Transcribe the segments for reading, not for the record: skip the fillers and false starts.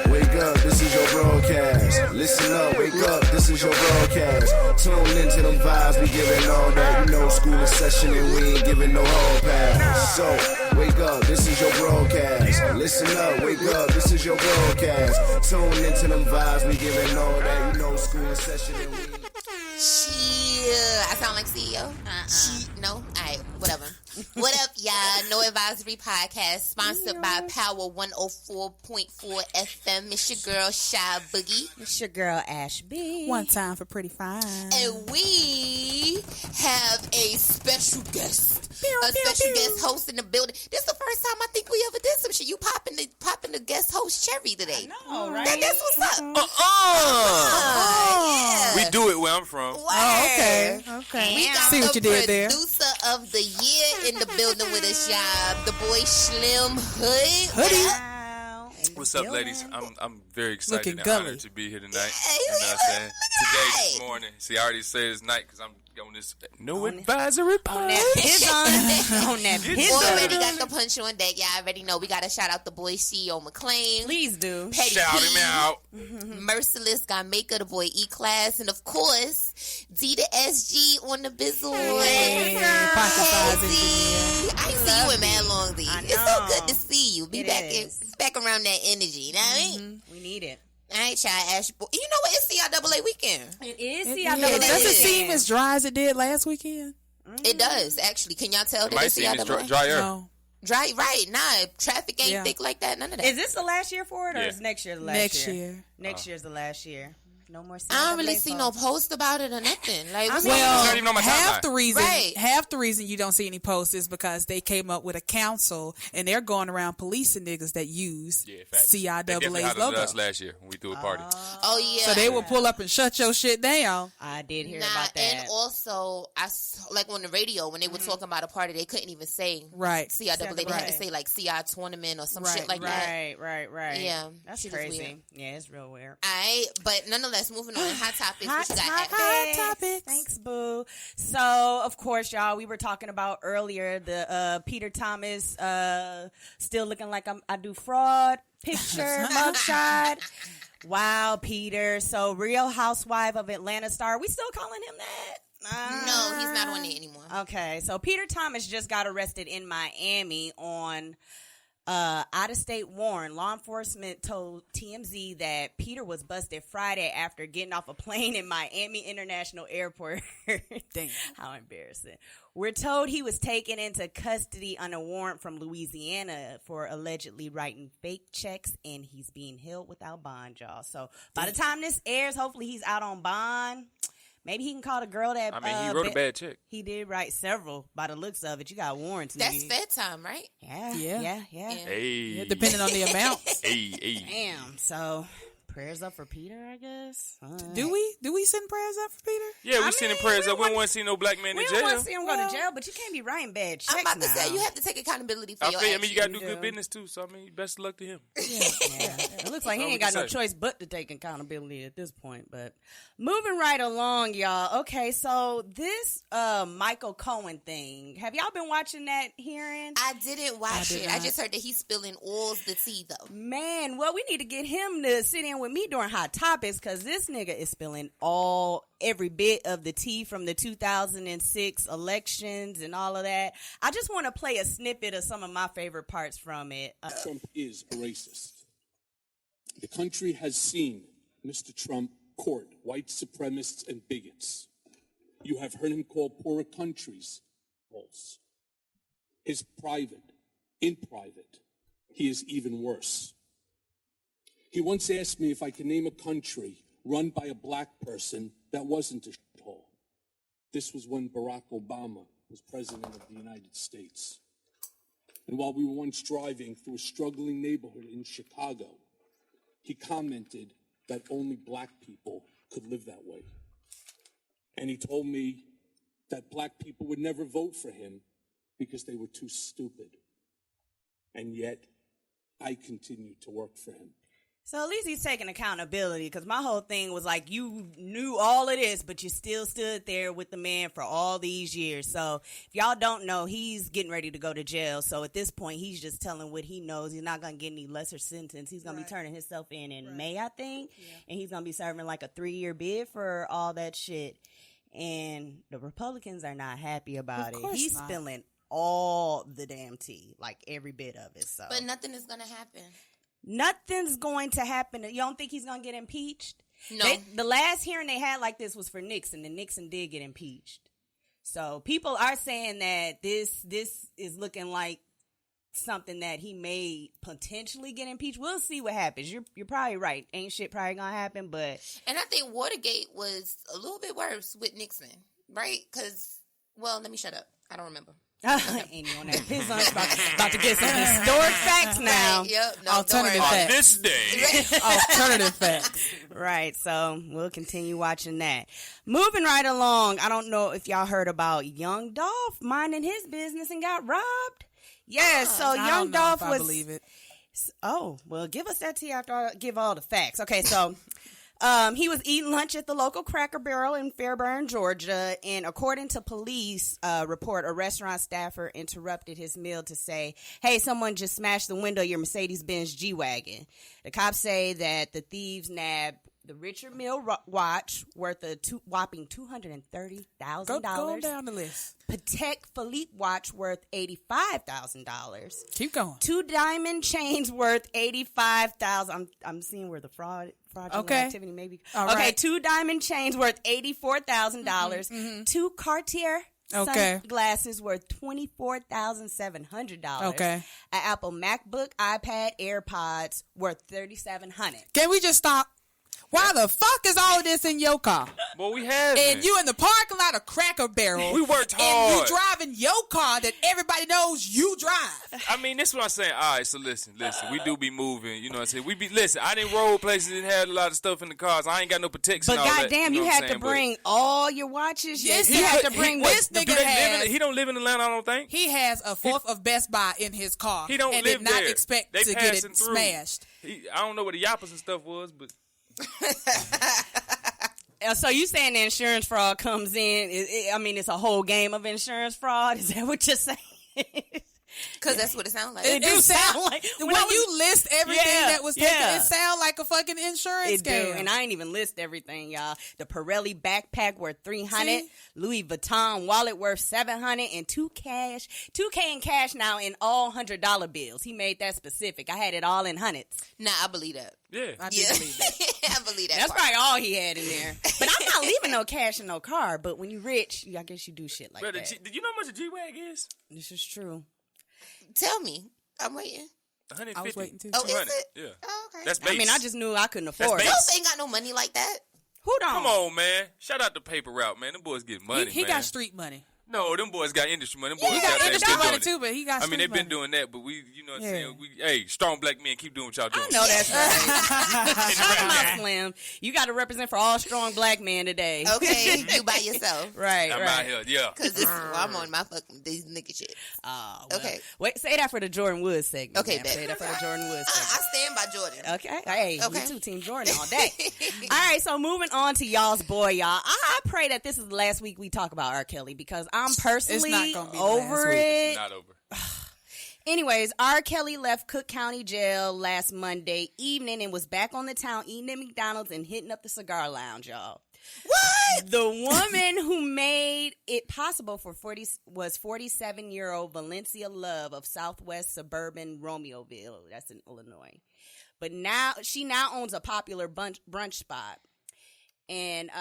Wake up, this is your broadcast. Listen up, wake up, this is your broadcast. Tune into them vibes, we giving all that. You know, school in session and we ain't giving no hall pass. So, wake up, this is your broadcast. Listen up, wake up, this is your broadcast. Tune into them vibes, we giving all that. You know, school in session and we... I sound like CEO? No? Alright, whatever. What up, y'all? No Advisory Podcast, sponsored by Power 104.4 FM. It's your girl, Shy Boogie. It's your girl, Ash B. One time for Pretty Fine. And we have a special guest. Special guest host in the building. This is the first time I think we ever did some shit. You popping the guest host cherry today. Oh, right? That's what's up. Yeah. We do it where I'm from. Oh, okay. We got See what you did there. Producer of the year in the building with us, y'all. The boy Slim Hood. Hoodie. What's up, ladies? I'm very excited Looking and gully. honored to be here tonight. Yeah, You know what I'm saying? Today, that. this morning. See, I already said it's night because I'm on this No Advisory Podcast. On that piss Already got the punch on deck. Y'all already know. We got to shout out the boy CEO McLean. Please do. Petty Shout P, him out. Merciless Guy Maker, the boy E-Class, and of course, D to SG on the bizzle. Hey, Hey, pocket size Z. I ain't see you in mad long, Z. I It's so know. good to see you. Be It back is. back around that energy. You know what I mean? We need it. All right, y'all. Ash, you know what? It's CIAA weekend. It is. Yeah, does it seem as dry as it did last weekend? It does, actually. Can y'all tell It that might it's seem it's CIAA? drier. No. Dry, right. Nah, traffic ain't Yeah. thick like that. None of that. Is this the last year for it, or Yeah. is next year the last Next year? year. Next year's the last year. No more. I don't really see no post about it or nothing. Like, what's Well, not even on my half timeline. the reason you don't see any posts is because they came up with a council and they're going around policing niggas that use Yeah, facts. They definitely CIAA's hollowed at logo. us last year when we threw a party. Oh yeah. So they will pull up and shut your shit down. I did hear Nah, about that. and also like on the radio when they were talking about a party, they couldn't even say Right. CIAA. They had to Right. say like CI tournament or some Right, shit like that. Right. Yeah, That's shit is crazy. weird. Yeah, it's real weird. Alright, but nonetheless, moving on. Hot topics. Hot What you got? topics. Thanks, boo. So, of course, y'all, we were talking about earlier the Peter Thomas still looking like I do fraud picture mugshot. Wow, Peter. So, Real Housewife of Atlanta star. We still calling him that? No, he's not on it anymore. Okay, so Peter Thomas just got arrested in Miami on out-of-state warrant. Law enforcement told TMZ that Peter was busted Friday after getting off a plane in Miami International Airport. Damn. How embarrassing. We're told he was taken into custody on a warrant from Louisiana for allegedly writing fake checks, and he's being held without bond, y'all. So by the time this airs, hopefully he's out on bond. Maybe he can call the girl that... I mean, he wrote a bad check. He did write several by the looks of it. You got warrants. That's nigga. Fed time, right? Yeah. Hey. Yeah, depending on the amount. Hey. Damn. So, prayers up for Peter, I guess. Do we send prayers up for Peter? Yeah, we I sending mean, prayers we up. We don't want to see no black man We in don't want jail. to see him go to jail, but you can't be writing bad checks I'm about to now. say you have to take accountability for your I actions. mean, you got to do You good do. business too. So I mean, best of luck to him. Yeah. It looks like he That's all ain't we got no can say. choice but to take accountability at this point. But moving right along, y'all. Okay, so this Michael Cohen thing. Have y'all been watching that hearing? I didn't watch did it. I not. just heard that he's spilling all the tea, though. Man, well, we need to get him to sit in with me during Hot Topics because this nigga is spilling every bit of the tea from the 2006 elections and all of that. I just want to play a snippet of some of my favorite parts from it. Trump is a racist. The country has seen Mr. Trump court white supremacists and bigots. You have heard him call poorer countries false. In private, he is even worse. He once asked me if I could name a country run by a black person that wasn't a shithole. This was when Barack Obama was president of the United States. And while we were once driving through a struggling neighborhood in Chicago, he commented that only black people could live that way. And he told me that black people would never vote for him because they were too stupid. And yet, I continued to work for him. So at least he's taking accountability, because my whole thing was like, you knew all of this, but you still stood there with the man for all these years. So if y'all don't know, he's getting ready to go to jail. So at this point, he's just telling what he knows. He's not going to get any lesser sentence. He's going to be turning himself in May, I think. Yeah. And he's going to be serving like a 3-year bid for all that shit. And the Republicans are not happy about it. He's spilling all the damn tea, like every bit of it. So, but nothing is going to happen. Nothing's going to happen. You don't think he's going to get impeached? No. The last hearing they had like this was for Nixon, and Nixon did get impeached. So people are saying that this is looking like something that he may potentially get impeached. We'll see what happens. You're probably right. Ain't shit probably going to happen, but... And I think Watergate was a little bit worse with Nixon, right? Because, well, let me shut up. I don't remember. Ain't on that piss about to get some historic facts now. Right, yep, no, alternative facts. On this day. Alternative facts. Right, so we'll continue watching that. Moving right along, I don't know if y'all heard about Young Dolph minding his business and got robbed. Yeah, so Young Dolph was... I believe it. Oh, well, give us that tea after I give all the facts. Okay, so... he was eating lunch at the local Cracker Barrel in Fairburn, Georgia, and according to police report, a restaurant staffer interrupted his meal to say, "Hey, someone just smashed the window of your Mercedes-Benz G-Wagon." The cops say that the thieves nabbed the Richard Mille watch worth a whopping $230,000. Go down the list. Patek Philippe watch worth $85,000. Keep going. 2 diamond chains worth $85,000. I'm seeing where the fraudulent activity maybe. Okay, 2 diamond chains worth $84,000. 2 Cartier sunglasses worth $24,700. Okay. An Apple MacBook, iPad, AirPods worth $3,700. Can we just stop? Why the fuck is all of this in your car? Well, we have. And you in the parking lot of Cracker Barrel. We worked hard. And you driving your car that everybody knows you drive. I mean, this is what I'm saying. All right, so listen. We do be moving. You know what I'm saying? Listen, I didn't roll places and had a lot of stuff in the cars. I ain't got no protection. But goddamn, you had to bring all your watches. Yes, you had to bring this nigga has. He don't live in Atlanta, I don't think. He has a fourth of Best Buy in his car. He don't and live did not there. expect They to get it passing through. smashed. I don't know what the yappers and stuff was, but... So you saying the insurance fraud comes in? It's a whole game of insurance fraud. Is that what you're saying? Because that's what it sounds like. It do sound like when you list everything that was taken, it sound like a fucking insurance scam. And I ain't even list everything, y'all. The Pirelli backpack worth $300, Louis Vuitton wallet worth $700, and $2K in cash now in all $100 bills. He made that specific. I had it all in hundreds. Nah, I believe that. Yeah, I do believe that. I believe that. That's probably all he had in there. But I'm not leaving no cash in no car. But when you rich, I guess you do shit like that. Did you know how much a G-Wag is? This is true. Tell me. I'm waiting. 150. I was waiting too. Oh, is it? Yeah. Oh, okay. That's base. I mean, I just knew I couldn't afford it. Those ain't got no money like that. Who don't? Come on, man. Shout out to Paper Route, man. Them boys get money, He man. got street money. No, them boys got industry money. Them boys He got industry money doing too, but he got street money. they've been doing that, but we, you know what I'm saying? Hey, strong black men, keep doing what y'all doing. I know that's right. Shout out Slim. You got to represent for all strong black men today. Okay, you by yourself. Right, I'm out here, yeah. Because I'm on my fucking these nigga shit. Well, okay. Wait, say that for the Jordan Woods segment. Okay, man. Say that for the Jordan Woods I segment. stand by Jordan. Okay. Hey, Okay. me too, Team Jordan all day. All right, so moving on to y'all's boy, y'all. I pray that this is the last week we talk about R. Kelly, because I'm personally It's not gonna be the over last week. it. It's not over. Anyways, R. Kelly left Cook County Jail last Monday evening and was back on the town eating at McDonald's and hitting up the cigar lounge, y'all. What? The woman who made it possible was 47-year-old Valencia Love of Southwest suburban Romeoville. That's in Illinois. But she now owns a popular brunch spot. And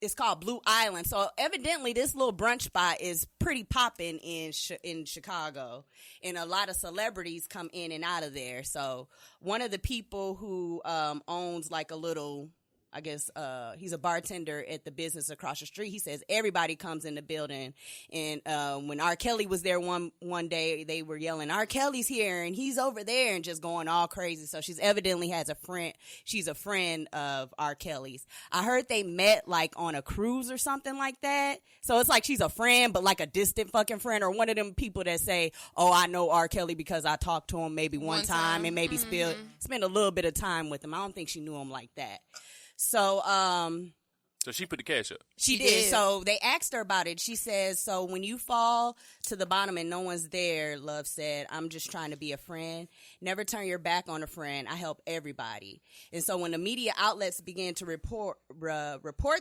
it's called Blue Island. So evidently this little brunch spot is pretty popping in Chicago. And a lot of celebrities come in and out of there. So one of the people who owns like a little I guess he's a bartender at the business across the street. He says everybody comes in the building, and when R. Kelly was there one day, they were yelling, "R. Kelly's here, and he's over there," and just going all crazy. So she's evidently has a friend. She's a friend of R. Kelly's. I heard they met like on a cruise or something like that. So it's like she's a friend, but like a distant fucking friend, or one of them people that say, "Oh, I know R. Kelly because I talked to him maybe one time and maybe spent a little bit of time with him." I don't think she knew him like that. So, So she put the cash up. She did. So they asked her about it. She says, "So when you fall to the bottom and no one's there," Love said, "I'm just trying to be a friend. Never turn your back on a friend. I help everybody." And so when the media outlets began to report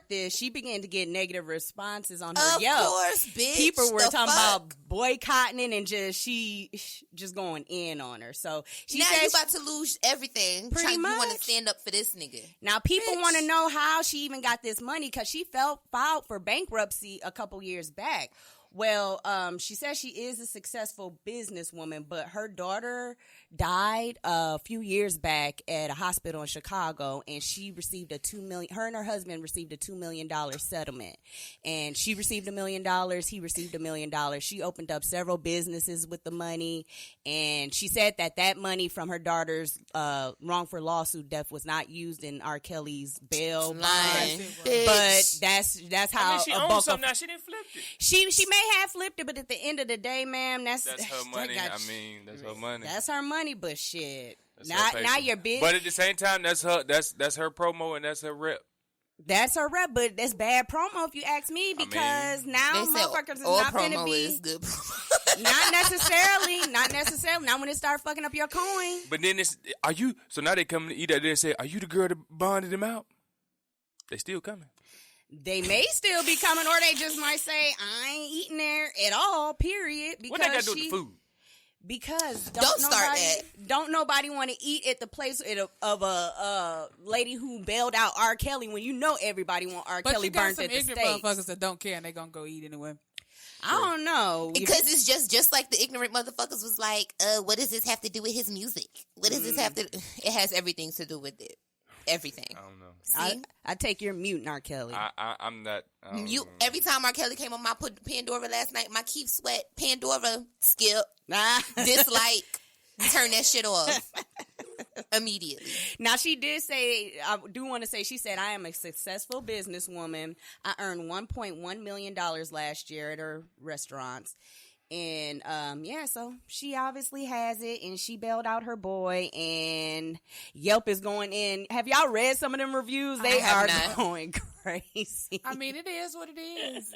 this, she began to get negative responses on her Yelp. Of course, bitch. People were talking fuck? about boycotting it and just going in on her. So she now said you about to lose everything. Pretty You want much. to stand up for this nigga. Now, people Bitch. want to know how she even got this money because she filed for bankruptcy a couple years back. Well, she says she is a successful businesswoman, but her daughter died a few years back at a hospital in Chicago, and she received her and her husband received a $2 million settlement. And she received $1 million, he received $1 million. She opened up several businesses with the money, and she said that money from her daughter's wrongful lawsuit death was not used in R. Kelly's bail Lying. bond. Bitch. But that's how I mean, she a owns bulk something of now. She didn't flip it. she may have flipped it, but at the end of the day, ma'am, that's That's her money. That's her money. That's her money, but shit. That's her Now paper. your bitch. But at the same time, that's her promo and that's her rep. That's her rep, but that's bad promo if you ask me, because now They said motherfuckers is all not promo gonna be is good promo. not necessarily. Not when it start fucking up your coin. But then so now they come to eat that and say, "Are you the girl that bonded them out?" They still coming. They may still be coming, or they just might say, "I ain't eating there at all." Period. Because What they got to do with the food? Because Don't start that. Don't nobody want to eat at the place of a lady who bailed out R. Kelly when you know everybody want R. But Kelly you got burnt some at the ignorant stake. motherfuckers that don't care and they gonna go eat anyway. I don't know. Because it's just like the ignorant motherfuckers was like, what does this have to do with his music? What does this have to? It has everything to do with it. Everything. I don't know. I take your mute, R. Kelly. I'm not. You every time R. Kelly came on my Pandora last night, my Keith Sweat Pandora skip dislike, turn that shit off immediately. Now she did say, I do want to say, she said, "I am a successful businesswoman. I earned $1.1 million last year at her restaurants." And so she obviously has it, and she bailed out her boy, and Yelp is going in. Have y'all read some of them reviews? They are going crazy. I mean, it is what it is.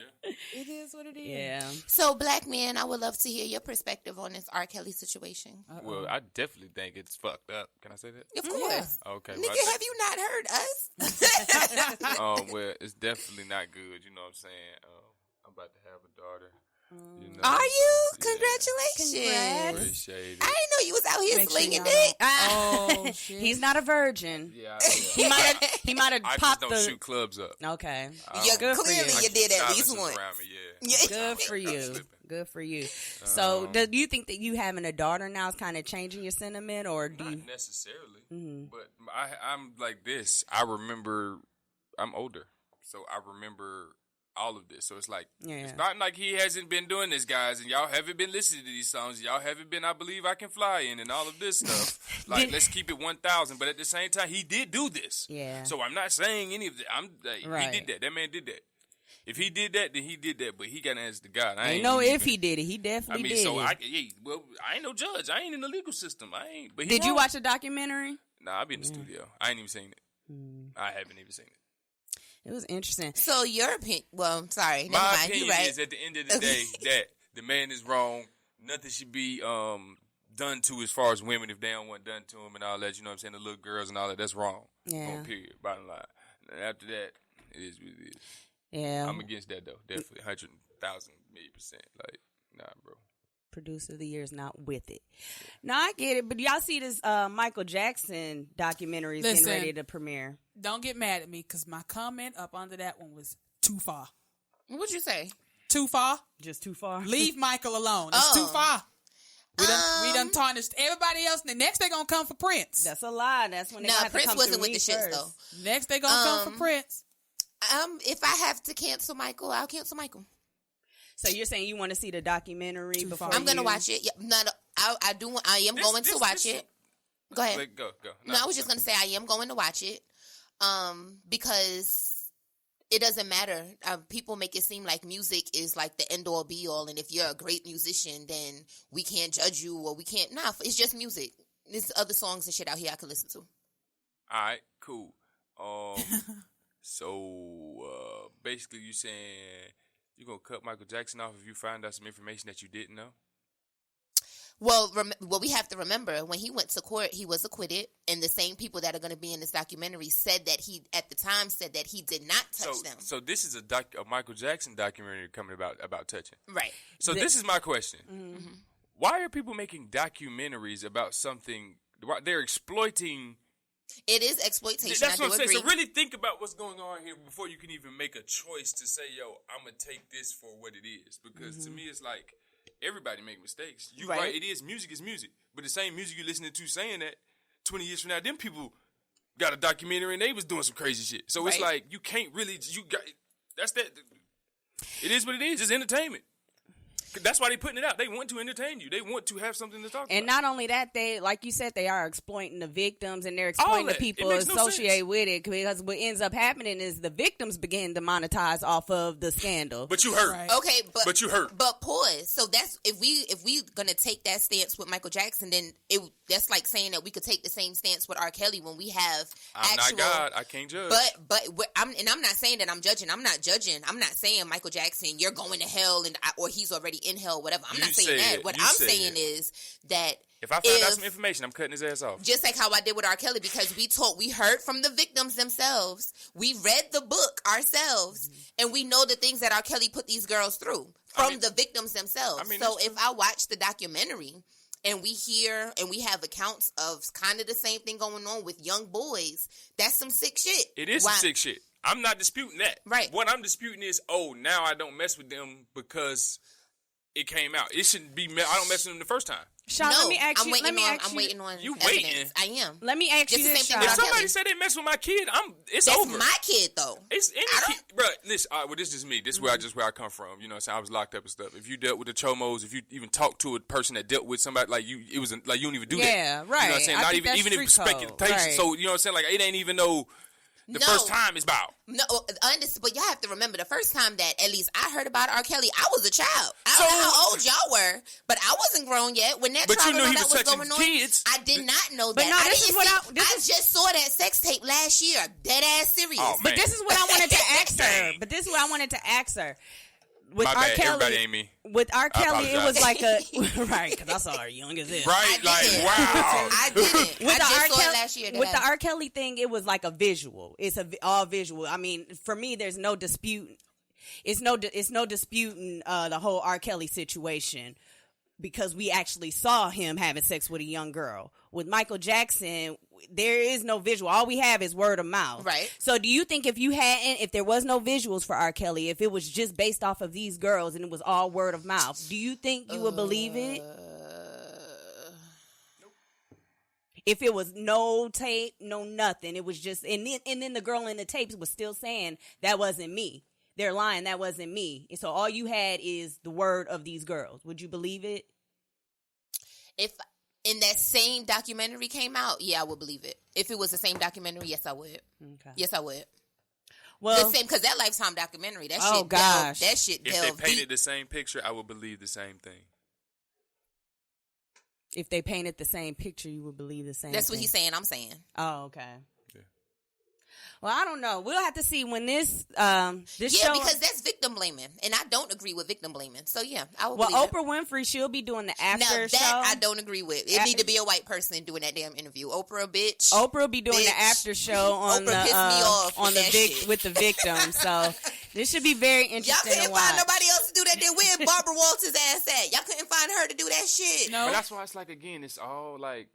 It is what it is. Yeah. So, Black man, I would love to hear your perspective on this R. Kelly situation. Well, I definitely think it's fucked up. Can I say that? Of course. Okay. Nigga, have you not heard us? Well, it's definitely not good. You know what I'm saying? I'm about to have a daughter. You know, Are you? yeah. Congratulations. Appreciate it. I didn't know you was out here Make sure slinging y'all- dick. Oh shit. He's not a virgin. Yeah, He might have I popped just don't shoot clubs up. Okay. Yeah, Good for clearly you. you did at least Silences one. around me, yeah. Good for you. Good for you. So, do you think that you having a daughter now is kind of changing your sentiment, or do you? Not necessarily, but I'm like this. I'm older, so I remember all of this. So it's like, it's not like he hasn't been doing this, guys, and y'all haven't been listening to these songs. Y'all haven't been I Believe I Can Fly in and all of this stuff. Like, let's keep it 1,000. But at the same time, he did do this. Yeah. So I'm not saying any of that. Right. He did that. That man did that. If he did that, then he did that. But he got to answer to God. I I ain't know even, if he did it. He definitely did. so it. I ain't no judge. I ain't in the legal system. I ain't. But he Did you wrong. watch the documentary? Nah, I be in the studio. I ain't even seen it. I haven't even seen it. It was interesting. So your opinion? Well, I'm sorry. Never My mind. You opinion right. is at the end of the day that the man is wrong. Nothing should be done to as far as women if they don't want done to them and all that. You know what I'm saying? The little girls and all that. That's wrong. Yeah. Period. Bottom line. And after that, it is what it is. Yeah. I'm against that though. Definitely 100,000 1,000,000%. Like, nah, bro. Producer of the year is not with it. No, I get it, but y'all see this Michael Jackson documentary is getting Listen. ready to premiere. Don't get mad at me because my comment up under that one was too far. What'd you say? Too far? Just too far. Leave Michael alone. It's too far. We done tarnished everybody else. And the next they gonna come for Prince. That's a lie. That's when they have Prince to come wasn't through with me the shits first. though. Next they gonna come for Prince. If I have to cancel Michael, I'll cancel Michael. So you're saying you want to see the documentary before I'm gonna watch it. Yeah, I do. I am going to watch it. Go ahead. Go. No, I was just gonna say I am going to watch it. Because it doesn't matter. People make it seem like music is like the end all be all, and if you're a great musician, then we can't judge you or we can't. Nah, it's just music. There's other songs and shit out here I could listen to. All right, cool. So basically, you saying you're gonna cut Michael Jackson off if you find out some information that you didn't know? Well, we have to remember when he went to court, he was acquitted, and the same people that are going to be in this documentary said that he did not touch them. So this is a Michael Jackson documentary coming about touching. Right. So this is my question: why are people making documentaries about something? They're exploiting. It is exploitation. That's what I'm saying. Agree. So really think about what's going on here before you can even make a choice to say, "Yo, I'm gonna take this for what it is." Because to me, it's like. Everybody make mistakes. You right. It is music is music. But the same music you're listening to saying that 20 years from now, them people got a documentary and they was doing some crazy shit. So it's like you can't really that's that. It is what it is. It's entertainment. That's why they putting it out. They want to entertain you. They want to have something to talk about. And not only that, they, like you said, they are exploiting the victims and they're exploiting the people associated with it. Because what ends up happening is the victims begin to monetize off of the scandal. But you hurt. Right. Okay, but you hurt. But pause. So that's if we gonna take that stance with Michael Jackson, then that's like saying that we could take the same stance with R. Kelly when we have I'm not God. I can't judge. But I'm not saying that I'm judging. I'm not judging. I'm not saying Michael Jackson, you're going to hell or he's already in hell, whatever. I'm not saying that. What I'm saying is that if I find out some information, I'm cutting his ass off. Just like how I did with R. Kelly, because we heard from the victims themselves. We read the book ourselves, and we know the things that R. Kelly put these girls through from the victims themselves. So if I watch the documentary and we hear and we have accounts of kind of the same thing going on with young boys, that's some sick shit. It is some sick shit. I'm not disputing that. Right. What I'm disputing is, now I don't mess with them because it came out. It shouldn't be. I don't mess with them the first time. Sean, let me ask you. I'm waiting on. You evidence. waiting? I am. Let me ask you this, Sean. If somebody said they mess with my kid, it's over. That's my kid, though. It's any kid, bro. Listen, well, this is me. This is where I come from. You know what I'm saying? I was locked up and stuff. If you dealt with the chomos, if you even talked to a person that dealt with somebody like you, it was like you don't even do that. Yeah, right. You know what I'm saying? Not even if speculation. Right. So you know what I'm saying? Like it ain't even no. The first time is about. No, but y'all have to remember the first time that at least I heard about R. Kelly, I was a child. I don't know how old y'all were, but I wasn't grown yet when that trial was going on. Kids. I did not know that. But no, I just saw that sex tape last year. Dead ass serious. Oh, but this is what I wanted to ask her. With My R. bad. Kelly, everybody ain't me. With R. Kelly, it was like a right because I saw her young as this. Right, wow. I didn't. With I just saw it last year. With the R. Kelly thing, it was like a visual. It's all visual. I mean, for me, there's no dispute. It's no disputing the whole R. Kelly situation because we actually saw him having sex with a young girl. With Michael Jackson, there is no visual. All we have is word of mouth. Right. So do you think if there was no visuals for R. Kelly, if it was just based off of these girls and it was all word of mouth, do you think you would believe it? Nope. If it was no tape, no nothing, it was just, and then the girl in the tapes was still saying, that wasn't me. They're lying, that wasn't me. And so all you had is the word of these girls. Would you believe it? If in that same documentary came out, yeah, I would believe it. If it was the same documentary, yes, I would. Okay. Yes, I would. Well, the same, because that Lifetime documentary, that shit delved. That shit delved. If they painted the same picture, I would believe the same thing. If they painted the same picture, you would believe the same That's thing. what he's saying, I'm saying. Oh, okay. Yeah. Well, I don't know. We'll have to see when this show... Yeah, because that's victim blaming, and I don't agree with victim blaming. So, yeah, I will believe Oprah Winfrey, she'll be doing the after show. Now, that I don't agree with. It need to be a white person doing that damn interview. Oprah, bitch. Oprah will be doing the after show on Oprah pissed me off on with the victim. So, this should be very interesting. Y'all couldn't find nobody else to do that. Then where Barbara Walters' ass at? Y'all couldn't find her to do that shit. No. But that's why it's like, again, it's all like...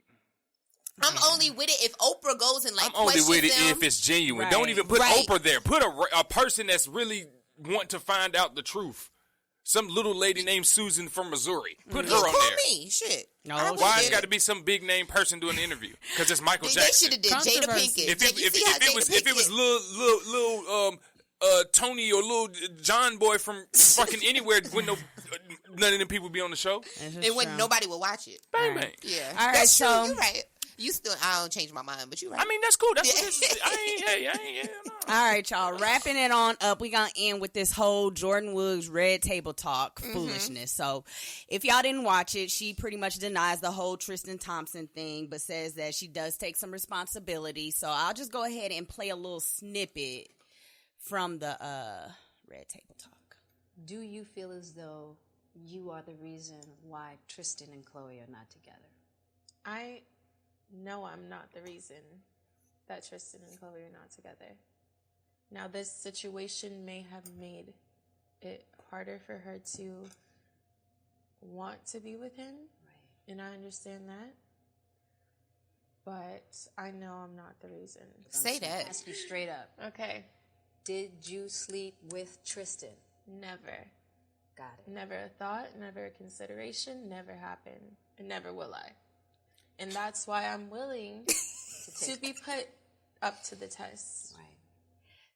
I'm only with it if Oprah goes and I'm only with it if it's genuine. Right. Don't even put Oprah there. Put a person that's really want to find out the truth. Some little lady named Susan from Missouri. Put her Call on there. me. Shit. No, Why it's got to be some big name person doing the interview? Because it's Michael They Jackson. should have did Jada Pinkett. If it was little Tony or little John Boy from fucking anywhere, wouldn't none of them people be on the show. It wouldn't. Nobody would watch it. Bang bang. Yeah. All right, That's so- true. You're right. You still, I don't change my mind, but you're right. I mean, that's cool. That's what this is. I ain't. No. All right, y'all. Wrapping it on up, we gonna end with this whole Jordan Woods red table talk foolishness. So, if y'all didn't watch it, she pretty much denies the whole Tristan Thompson thing, but says that she does take some responsibility. So, I'll just go ahead and play a little snippet from the red table talk. Do you feel as though you are the reason why Tristan and Chloe are not together? No, I'm not the reason that Tristan and Chloe are not together. Now, this situation may have made it harder for her to want to be with him, right. And I understand that. But I know I'm not the reason. Say that. Ask you straight up. Okay. Did you sleep with Tristan? Never. Got it. Never a thought, never a consideration, never happened, and never will I. And that's why I'm willing to be put up to the test. Right.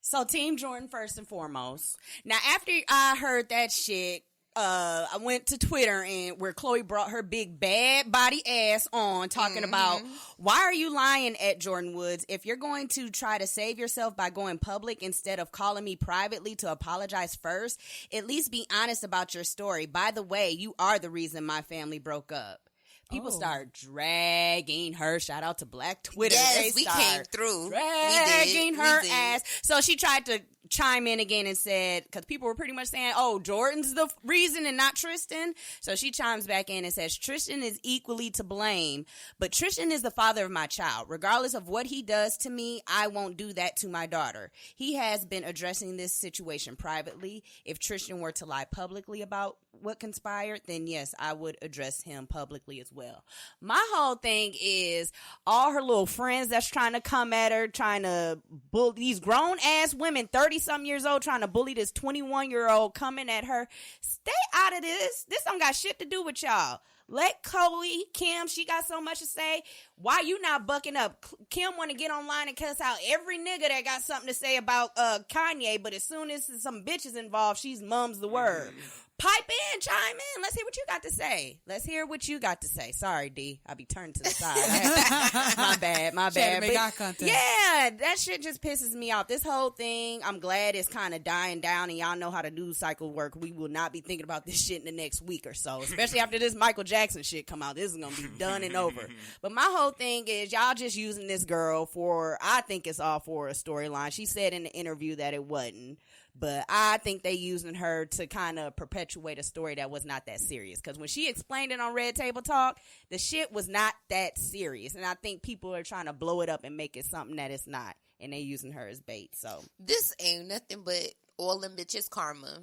So, Team Jordan first and foremost. Now, after I heard that shit, I went to Twitter and where Chloe brought her big bad body ass on talking about why are you lying at Jordan Woods? If you're going to try to save yourself by going public instead of calling me privately to apologize first, at least be honest about your story. By the way, you are the reason my family broke up. People start dragging her. Shout out to Black Twitter. Yes, we came through. Dragging her ass. So she tried to chime in again and said, because people were pretty much saying, oh, Jordan's the reason and not Tristan. So she chimes back in and says, Tristan is equally to blame, but Tristan is the father of my child. Regardless of what he does to me, I won't do that to my daughter. He has been addressing this situation privately. If Tristan were to lie publicly about what conspired, then yes, I would address him publicly as well. My whole thing is all her little friends that's trying to come at her, trying to bully these grown ass women, 30-something years old, trying to bully this 21-year-old coming at her. Stay out of this. This don't got shit to do with y'all. Let Chloe, Kim, she got so much to say. Why you not bucking up? Kim want to get online and cuss out every nigga that got something to say about Kanye, but as soon as some bitches involved, she's mums the word. Pipe in, chime in. Let's hear what you got to say. Let's hear what you got to say. Sorry, D. I'll be turned to the side. My bad. Make eye contact. Yeah, that shit just pisses me off. This whole thing, I'm glad it's kind of dying down, and y'all know how the news cycle work. We will not be thinking about this shit in the next week or so, especially after this Michael Jackson shit come out. This is going to be done and over. But my whole thing is y'all just using this girl for, I think it's all for a storyline. She said in the interview that it wasn't. But I think they using her to kind of perpetuate a story that was not that serious. Because when she explained it on Red Table Talk, the shit was not that serious. And I think people are trying to blow it up and make it something that it's not. And they using her as bait. So this ain't nothing but all them bitches karma.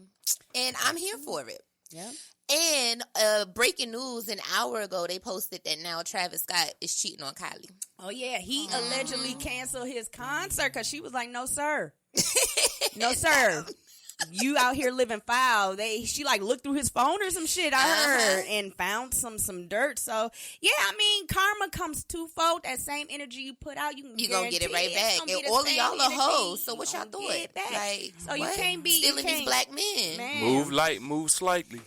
And I'm here for it. yeah. And breaking news, an hour ago, they posted that now Travis Scott is cheating on Kylie. Oh, yeah. He allegedly canceled his concert because she was like, no, sir. No, sir. You out here living foul. She like looked through his phone or some shit, I heard, and found some dirt. So yeah, I mean, karma comes twofold. That same energy you put out, you gonna get it right back. And all of y'all are hoes. So what y'all doing? Like, so what? you can't be stealing these black men. Man. Move light, move slightly.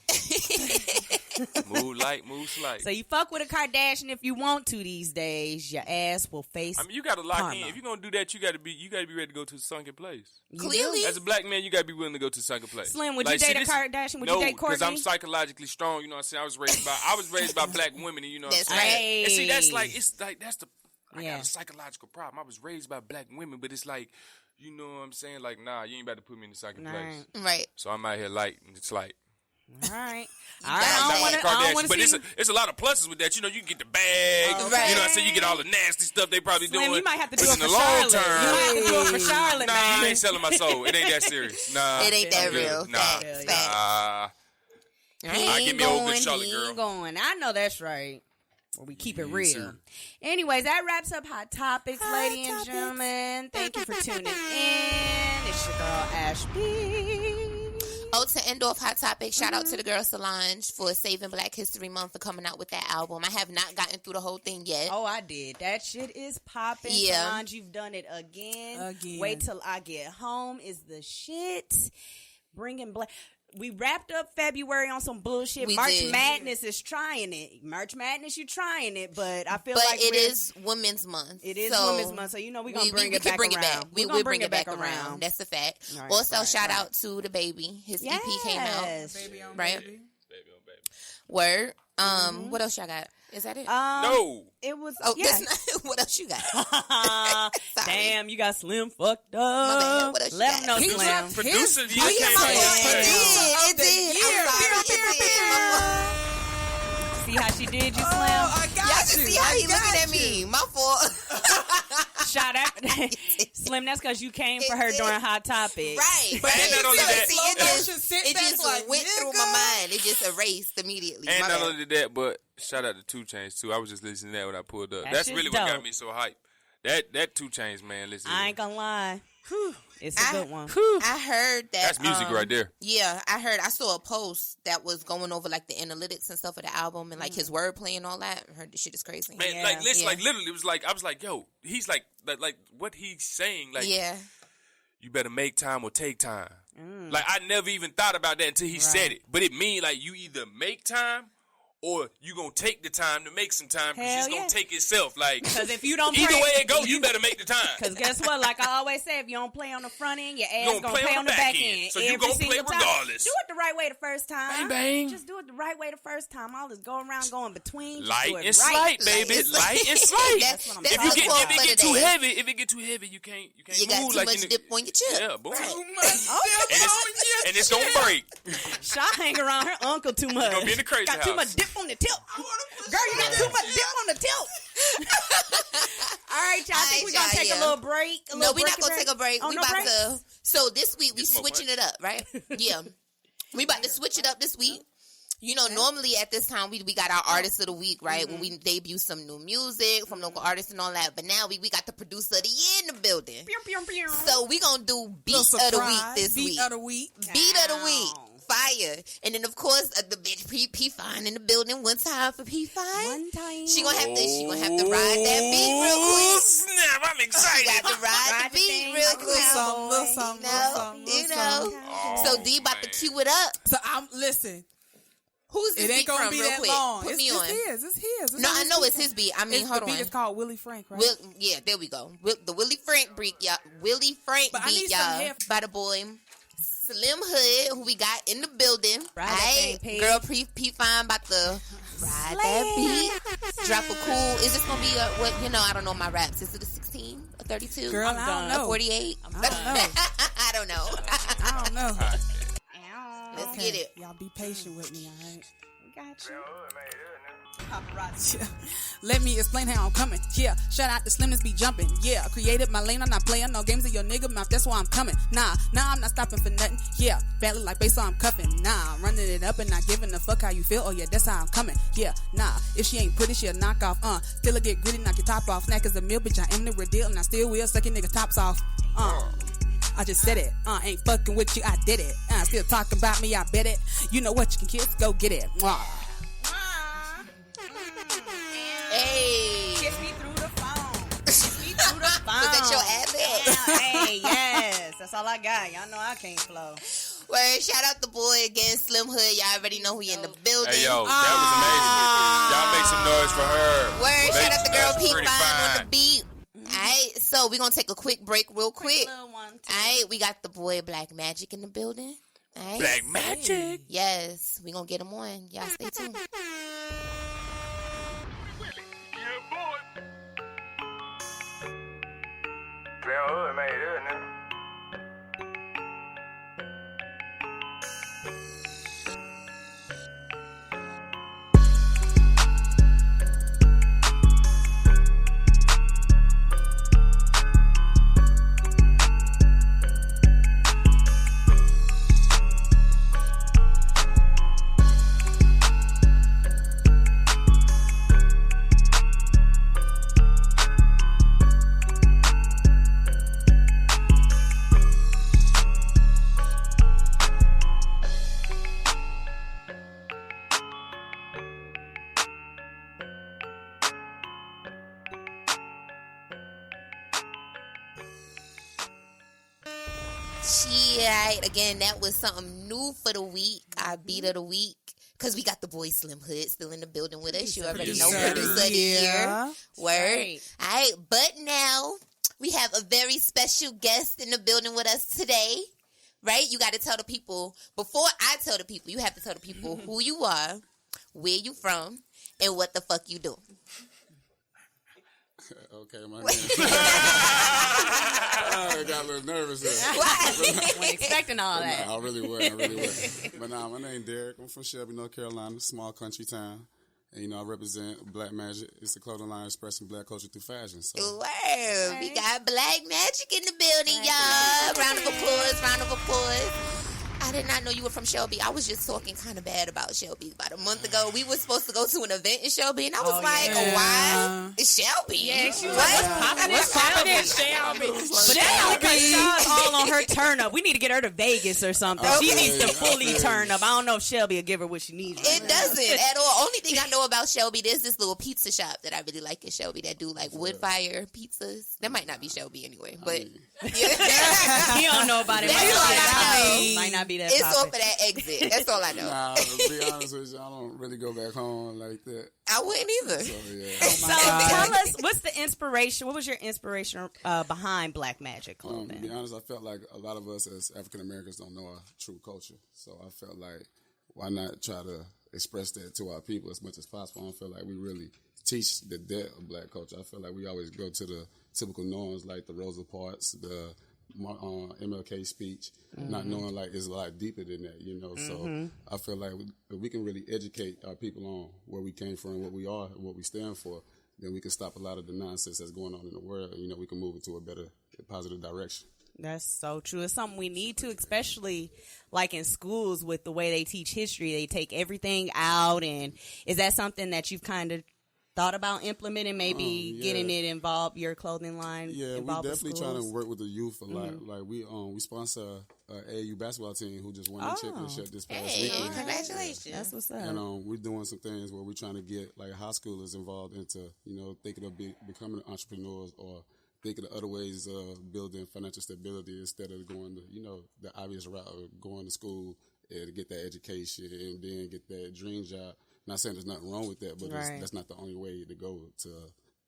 Move light, move slightly. So you fuck with a Kardashian if you want to these days. Your ass will face. I mean, you gotta lock karma. in. If you're gonna do that, you gotta be ready to go to the sunken place. Clearly, as a black man, you gotta be willing to go to the sunken place. Slim, would you date a Kardashian? Would you date Kourtney? No, because I'm psychologically strong. You know what I'm saying? I was raised by black women. And you know what I'm saying? Right. And see, that's the. I Yeah. got a psychological problem. I was raised by black women, but it's like, you know what I'm saying? Like, nah, you ain't about to put me in the sunken place. right. So I'm out here light, and it's like. All right. I don't want to see. It's a lot of pluses with that. You know, you can get the bag. Right. You know what I'm saying? You get all the nasty stuff they probably Slim, doing. you might have to but do it in for the long Charlotte. term, You might have to do it for Charlotte, nah, man. I ain't selling my soul. It ain't that serious. Nah, It ain't that I'm good. real. Nah, Facts. nah. He give me a old good Charlotte he girl. ain't going. I know that's right. Where we keep it real. sir. Anyways, that wraps up Hot Topics, ladies and gentlemen. Thank you for tuning in. It's your girl, Ashby. Oh, to end off Hot Topic, shout out to the girl Solange for saving Black History Month for coming out with that album. I have not gotten through the whole thing yet. Oh, I did. That shit is popping. Yeah. Solange, you've done it again. Wait till I get home is the shit. Bringing Black. We wrapped up February on some bullshit. March Madness is trying it. March Madness, you trying it, but I feel like it is Women's Month. It is Women's Month, so you know we're gonna bring it back around. We will bring it back around. That's a fact. Also, shout out to the baby. His EP came out. Baby on right? Baby. Baby on baby. Word. What else y'all got? Is that it? No. It was. Oh, that's not, what else you got? Damn, you got Slim fucked up. My bad. What else you Let got? him know, Slim. Producer, you Oh, yeah, came my out fault. with It did. I'm sorry. It did. My fault. See how she did you, Slim? I got Y'all can see how he looking at me. My fault. Shout out. Slim, that's because you came for her during Hot Topic. Right. But and not only that, it just went through my mind. It just erased immediately. and My not bad. only that, but shout out to 2 Chainz too. I was just listening to that when I pulled up. That That's shit's really what got dope. me so hyped. That 2 Chainz, man. Listen, I ain't gonna lie. Whew, it's a good one. I heard that. that's music right there. Yeah, I saw a post that was going over like the analytics and stuff of the album and like his wordplay and all that. I heard this shit is crazy. Man, Yeah. like listen, Yeah. like literally, it was like I was like, yo, he's like what he's saying, like, Yeah. you better make time or take time. Like I never even thought about that until he said it. But it mean like you either make time or you gonna take the time to make some time because Hell it's gonna yeah. take itself. Like Because if you don't either pray, way it go, you better make the time. Because guess what? Like I always say, if you don't play on the front end, your ass You gonna play on the back end. So you every gonna play single time. regardless. Do it the right way the first time. Bang, bang. Just do it the right way the first time. All this going around, going between. Just Light do it and right. slight, baby. Light and Light and slight. slight. That's what I'm that's If the it quote for get too today. heavy, you can't You got move too like much you dip on your chip. Yeah, boom. Right. And it's gonna break. Shaw hang around her uncle too much. gonna be in the crazy got too house. much dip on the tilt. Girl, you got too much dip on the tilt. All right, y'all. I think we're gonna take a little break. No, we're not gonna take a break. Oh, we no about break? to. So this week we Get some more switching it up, right? Yeah, we about to switch it up this week. You know, normally at this time we got our artist of the week, right? When we debut some new music from local artists and all that. But now we got the producer of the year in the building. So we gonna do beat of the week this week. Beat of the week. Beat of the week. Fire. And then of course the bitch P Fine in the building. One time for P Fine. One time. She gonna have to ride that beat real quick. Snap! I'm She excited. got to ride the beat real quick. Little song. You know. So D about to cue it up. So listen. Who's this It ain't beat gonna from be real that quick? long. Put me It's on. his. It's his. No, I know it's his beat. I mean, hold the on. beat is called Willie Frank, right? Yeah, there we go. The Willie Frank beat, y'all. Willie Frank But I beat, need some y'all. hair. By the boy Slim Hood, who we got in the building. Ride that thing, P. Girl, P Fine about to ride that beat. Drop a cool. Is this gonna be what? You know, I don't know my raps. Is it a 16, a 32, Girl, I don't know. a 48? I don't know. I don't know. I don't know. Let's get it. Y'all be patient with me, all right? Got you. Let me explain how I'm coming. Yeah, shout out to Slimness be jumping. Yeah, I created my lane. I'm not playing no games in your nigga mouth. That's why I'm coming. Nah, I'm not stopping for nothing. Yeah, badly like bass, so I'm cuffing. Nah, I'm running it up and not giving a fuck how you feel. Oh yeah, that's how I'm coming. Yeah, nah, if she ain't pretty, she'll knock off. Still a get gritty, knock your top off. Snack is a meal, bitch. I am the real deal, and I still will suck your nigga tops off. I just said it. Ain't fucking with you, I did it. Still talking about me, I bet it. You know what you can kiss, go get it. Hey. Kiss me through the phone. Kiss me through the phone. Was that your ad-lib? Hey, yes. That's all I got. Y'all know I can't flow. Word, shout out the boy again, Slim Hood. Y'all already know he in the building. Hey yo, that was amazing. Y'all make some noise for her. Word, shout out the girl That's P pretty Fine on the fine. beat. Alright, so we're gonna take a quick break real quick. Little one, too. Alright, we got the boy BLAKMAGIK in the building. Alright. BLAKMAGIK. Yes, we gonna get him on. Y'all stay tuned. Shit. Again, that was something new for the week. Our beat of the week. Because we got the boy Slim Hood still in the building with us. You already know producer of the year. Word. Right. All right. But now we have a very special guest in the building with us today. Right? You got to tell the people. Before I tell the people, you have to tell the people who you are, where you from, and what the fuck you do. Okay, my name. I got a little nervous there. Wasn't expecting all that. I really wasn't. But my name Derrick. I'm from Shelby, North Carolina, small country town. And, I represent BLAKMAGIK. It's a clothing line expressing black culture through fashion. So. Wow. We got BLAKMAGIK in the building, y'all. Round of applause. I did not know you were from Shelby. I was just talking kind of bad about Shelby. About a month ago, we were supposed to go to an event in Shelby, and I was why? It's Shelby. Yeah, she was What's popping in Shelby? But that's all on her turn up. We need to get her to Vegas or something. She needs to fully turn up. I don't know if Shelby will give her what she needs. It doesn't at all. Only thing I know about Shelby, there's this little pizza shop that I really like in Shelby that do like wood fire pizzas. That might not be Shelby anyway, but you don't know about it. Might not be that. It's off of that exit. That's all I know. Nah, to be honest with you, I don't really go back home like that. I wouldn't either. So, yeah. So tell us, what's the inspiration? What was your inspiration behind BLAKMAGIK clothing? To be honest, I felt like a lot of us as African Americans don't know our true culture. So I felt like, why not try to express that to our people as much as possible? I don't feel like we really teach the depth of black culture. I feel like we always go to the typical norms like the Rosa Parks, the MLK speech, not knowing like it's a lot deeper than that, So I feel like if we can really educate our people on where we came from, what we are, and what we stand for, then we can stop a lot of the nonsense that's going on in the world. And, we can move into a better, positive direction. That's so true. It's something we need to, especially like in schools with the way they teach history. They take everything out, and is that something that you've kind of thought about implementing, maybe getting it involved, your clothing line? Yeah, we're definitely trying to work with the youth a lot. Like we sponsor an AAU basketball team who just won the championship this past weekend. Congratulations. That's what's up. And we're doing some things where we're trying to get like high schoolers involved into, thinking of becoming entrepreneurs or thinking of other ways of building financial stability instead of going to, the obvious route of going to school and get that education and then get that dream job. Not saying there's nothing wrong with that, but that's not the only way to go to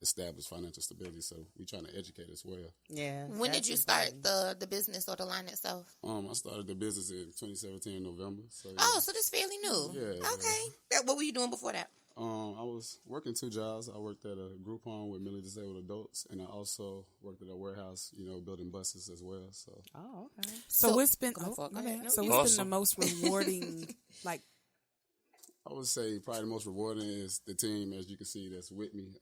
establish financial stability. So we're trying to educate as well. Yeah. When did you start the business or the line itself? I started the business in 2017 November. So, so this fairly new. Yeah. Okay. What were you doing before that? I was working 2 jobs. I worked at a group home with mentally disabled adults, and I also worked at a warehouse, building buses as well. So. Oh, okay. So what's been Awesome. the most rewarding like? I would say probably the most rewarding is the team, as you can see, that's with me.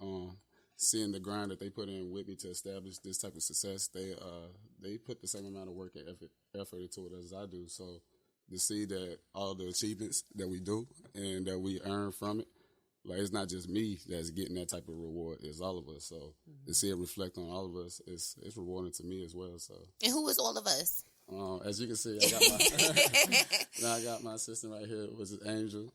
Seeing the grind that they put in with me to establish this type of success, they put the same amount of work and effort into it as I do. So to see that all the achievements that we do and that we earn from it, like it's not just me that's getting that type of reward, it's all of us. So to see it reflect on all of us, it's rewarding to me as well. So. And who is all of us? As you can see, I got my assistant right here, which is Angel.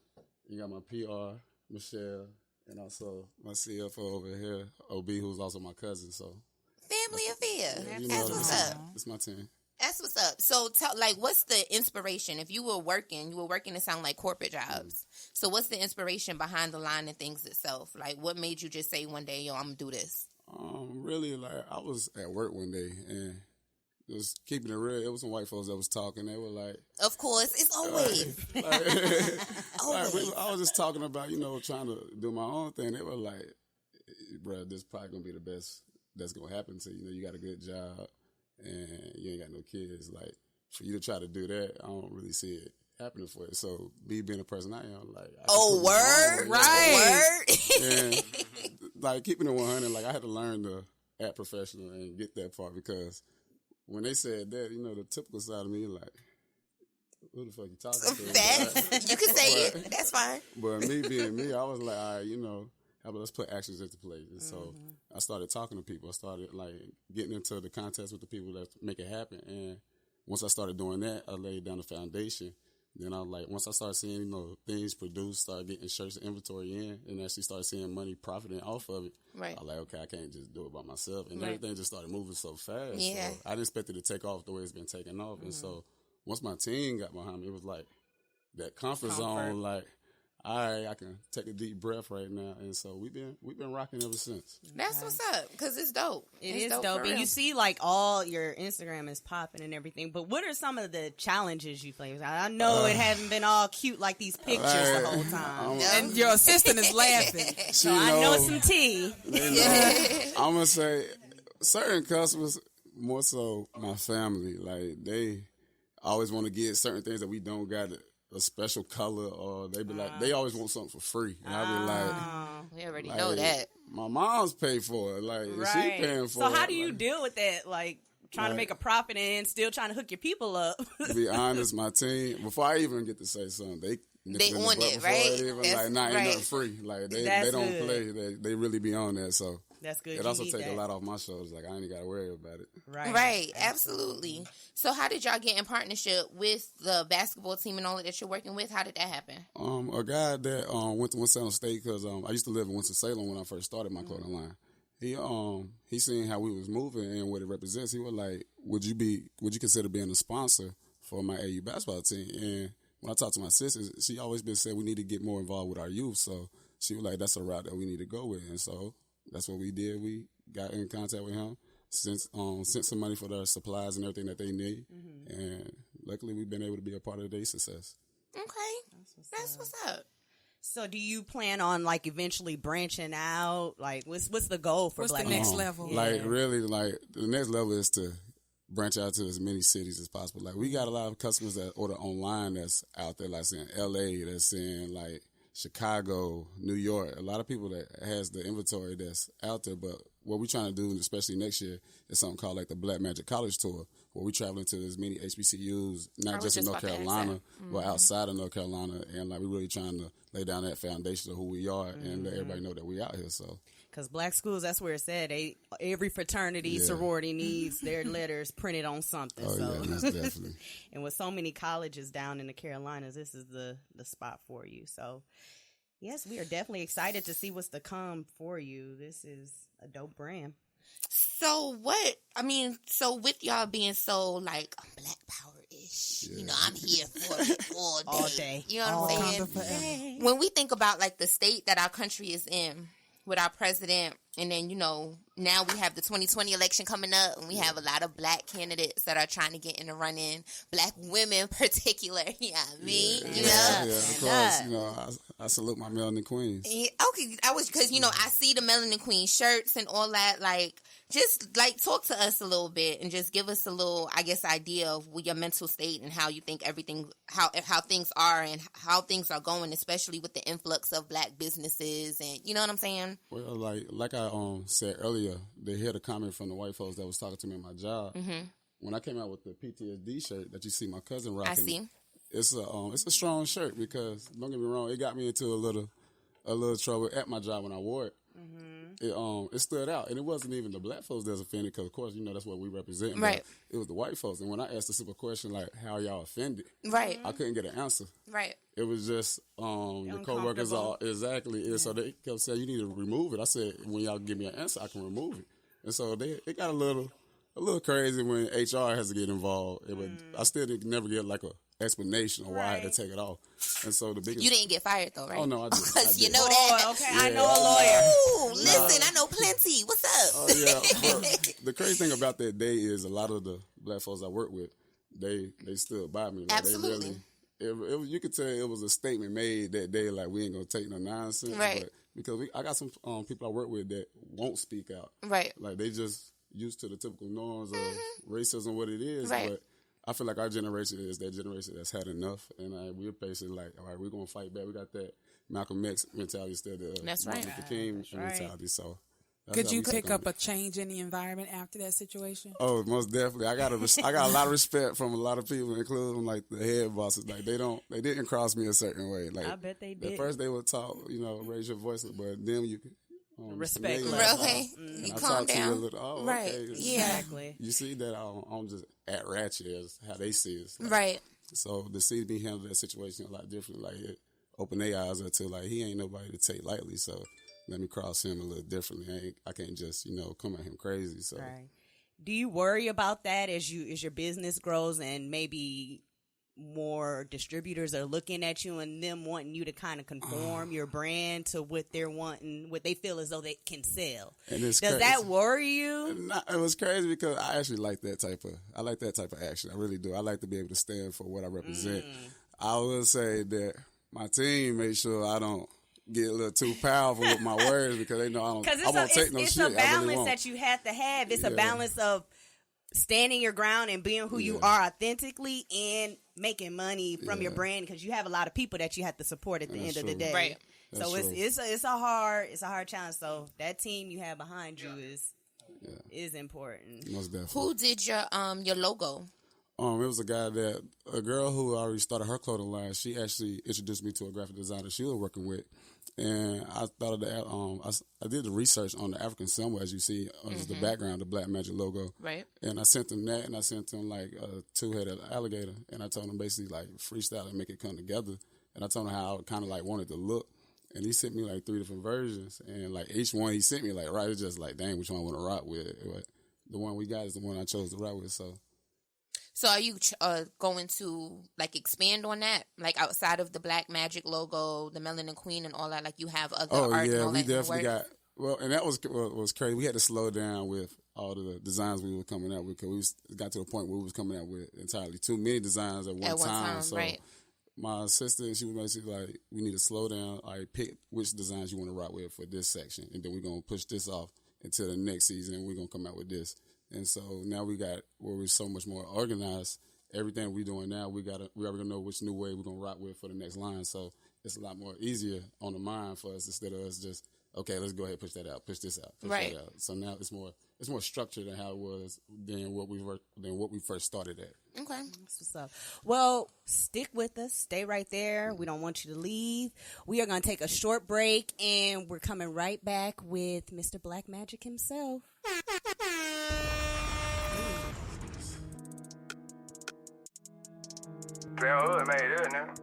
You got my PR, Michelle, and also my CFO over here, OB, who's also my cousin. So family affair. That's what's up. It's my team. That's what's up. So, what's the inspiration? If you were working to sound like corporate jobs. So, what's the inspiration behind the line and things itself? Like, what made you just say one day, yo, I'm gonna do this? Really, like I was at work one day and. Just keeping it real, it was some white folks that was talking. They were like, "Of course, it's always." I was just talking about, trying to do my own thing. They were like, "Bro, this probably gonna be the best that's gonna happen to you. You got a good job and you ain't got no kids. Like, for you to try to do that, I don't really see it happening for you." So, being a person I am, like, word, right? And like keeping it 100, like I had to learn to act professional and get that part because. When they said that, the typical side of me, like, who the fuck you talking to? Facts. You can say it. That's fine. But me being me, I was like, all right, how about let's put actions into place. And so I started talking to people. I started, like, getting into the contest with the people that make it happen. And once I started doing that, I laid down the foundation Then I like, once I started seeing, you know, things produced, started getting shirts and inventory in, and actually started seeing money profiting off of it. Right. I was like, okay, I can't just do it by myself. And everything just started moving so fast. Yeah. So I didn't expect it to take off the way it's been taking off. And so once my team got behind me, it was like that comfort zone, like, all right, I can take a deep breath right now. And so we've been rocking ever since. That's what's up, because it's dope. It's dope. And you see, like, all your Instagram is popping and everything. But what are some of the challenges you face? I know it hasn't been all cute like these pictures the whole time. And your assistant is laughing. So I know some tea. I'm going to say certain customers, more so my family, like, they always want to get certain things that we don't got a special color, or they be like, they always want something for free. And I be like, we already know that. My mom's paid for it. Like, she paying for it. So how do you deal with that? Like, trying to make a profit and still trying to hook your people up? To be honest, my team, before I even get to say something, they on it, right? Like, nah, ain't nothing free. Like, they don't play. They really be on that. So that's good. It also take a lot off my shoulders. Like, I ain't got to worry about it. Right, absolutely. So how did y'all get in partnership with the basketball team and all that you're working with? How did that happen? A guy that went to Winston-Salem State, because I used to live in Winston-Salem when I first started my clothing line. He seen how we was moving and what it represents. He was like, would you consider being a sponsor for my AU basketball team? And when I talked to my sisters, she always been saying we need to get more involved with our youth. So she was like, that's a route that we need to go with. And so that's what we did. We got in contact with him, sent some money for their supplies and everything that they need. And luckily we've been able to be a part of their success. Okay. That's what's up. So do you plan on, like, eventually branching out? Like, what's the goal for Black? What's the next level? Like, really, like, the next level is to branch out to as many cities as possible. Like, we got a lot of customers that order online that's out there, like, in LA, that's in, like, Chicago, New York. A lot of people that has the inventory that's out there. But what we're trying to do, especially next year, is something called, like, the BLAKMAGIK College Tour, where we're traveling to as many HBCUs, not just in North Carolina, but outside of North Carolina. And, like, we're really trying to lay down that foundation of who we are and let everybody know that we out here. So, because Black schools, that's where it's at. Every fraternity, sorority needs their letters printed on something. Oh, so. yeah, most definitely. And with so many colleges down in the Carolinas, this is the spot for you. So, yes, we are definitely excited to see what's to come for you. This is a dope brand. So with y'all being so, like, Black Power-ish, you know, I'm here for it all day. You know what I'm saying? When we think about, like, the state that our country is in with our president, and then, you know, now we have the 2020 election coming up, and we have a lot of Black candidates that are trying to get in the run-in, Black women in particular, you know what I mean? Yeah, you know? of course, you know, I salute my melanin queens. Yeah, okay, because, you know, I see the Melanin Queen shirts and all that, like, just, like, talk to us a little bit and just give us a little, I guess, idea of your mental state and how you think everything, how things are and how things are going, especially with the influx of Black businesses and, you know what I'm saying? Well, like I said earlier, they heard a comment from the white folks that was talking to me at my job. When I came out with the PTSD shirt that you see my cousin rocking, I see. It's a strong shirt because, don't get me wrong, it got me into a little trouble at my job when I wore it. It stood out, and it wasn't even the Black folks that's offended, because of course, you know, that's what we represent. Right. It was the white folks, and when I asked a simple question like, "How y'all offended?" Right. I couldn't get an answer. Right. It was just the coworkers all exactly. And so they kept saying, "You need to remove it." I said, "When y'all give me an answer, I can remove it." And so it got a little crazy when HR has to get involved. But I still didn't never get like a explanation of why I had to take it off. And so the biggest... You didn't get fired though, right? Oh, no, I did. Because you know that. Oh, okay, I know a lawyer. Ooh, listen, I know plenty. What's up? Oh, yeah. But the crazy thing about that day is a lot of the Black folks I work with, they stood by me. Like, Absolutely. They really, you could tell it was a statement made that day, like, we ain't going to take no nonsense. Right. But because I got some people I work with that won't speak out. Right. Like, they just used to the typical norms of racism, what it is. Right. But I feel like our generation is that generation that's had enough, and we're basically like, all right, we're gonna fight back. We got that Malcolm X mentality instead of That's Martin right. Luther King mentality. So, could you pick up a change in the environment after that situation? Oh, most definitely. I got a lot of respect from a lot of people, including like the head bosses. Like they didn't cross me a certain way. Like I bet they did. At first they would talk, you know, raise your voice, but then you could. Respect level. Okay, you calm down. Right. Okay. Yeah. Exactly. You see that I'm just at ratchet as how they see it. Like, right. So to see me handle that situation a lot different, like it opened their eyes up to like he ain't nobody to take lightly. So let me cross him a little differently. I can't just come at him crazy. So right. Do you worry about that as your business grows and maybe more distributors are looking at you and them wanting you to kind of conform your brand to what they're wanting, what they feel as though they can sell? Does that worry you? It was crazy because I actually like that type of action. I really do. I like to be able to stand for what I represent. I will say that my team made sure I don't get a little too powerful with my words because they know I won't take no shit. It's a balance that you have to have. It's a balance of standing your ground and being who you are authentically and making money from your brand, because you have a lot of people that you have to support at the end of the day. Right. So it's a hard challenge. So that team you have behind you is important. Most definitely. Who did your logo? It was a girl who already started her clothing line. She actually introduced me to a graphic designer she was working with. And I thought of that. I did the research on the African symbol, as you see, as the background, the BLAKMAGIK logo. Right. And I sent them that, and I sent them like a 2-headed alligator. And I told them basically like freestyle and make it come together. And I told him how I kind of like wanted to look. And he sent me like 3 different versions. And like each one he sent me like, right, it's just like, dang, which one I want to rock with. But the one we got is the one I chose to rock with, So are you going to like expand on that, like outside of the BLAKMAGIK logo, the Melanin Queen, and all that? Like you have other art and all we that definitely got. Well, and that was crazy. We had to slow down with all the designs we were coming out with because we got to a point where we was coming out with entirely too many designs at one time. So right. My assistant, she was basically like, "We need to slow down. Like pick which designs you want to rock with for this section, and then we're gonna push this off until the next season, and we're gonna come out with this." And so now we got where we're so much more organized. Everything we're doing now, we already know which new way we're gonna rock with for the next line. So it's a lot more easier on the mind for us instead of us just, okay, let's go ahead and push that out, push this out, push that out. So now it's more structured than how it was than what we first started at. Okay. That's what's up. Well, stick with us. Stay right there. We don't want you to leave. We are gonna take a short break, and we're coming right back with Mr. BLAKMAGIK himself. Hood made it now.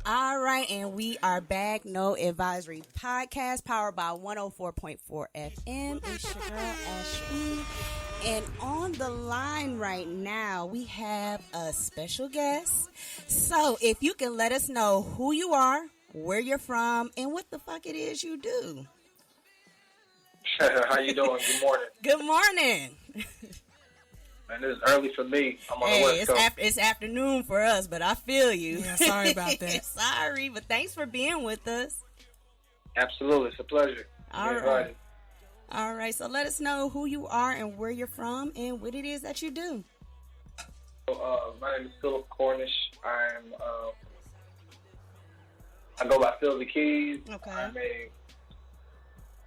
All right, and we are back. No Advisory Podcast, powered by 104.4 FM. It's your girl, Ashby. And on the line right now, we have a special guest. So if you can let us know who you are, where you're from, and what the fuck it is you do. How you doing? Good morning. Good morning. Man, it's early for me. I'm on the West Coast. It's afternoon for us, but I feel you. Yeah, sorry about that. Sorry, but thanks for being with us. Absolutely. It's a pleasure. All right. All right, so let us know who you are and where you're from and what it is that you do. So, my name is Philip Cornish. I go by Philthekeys. Okay. I'm a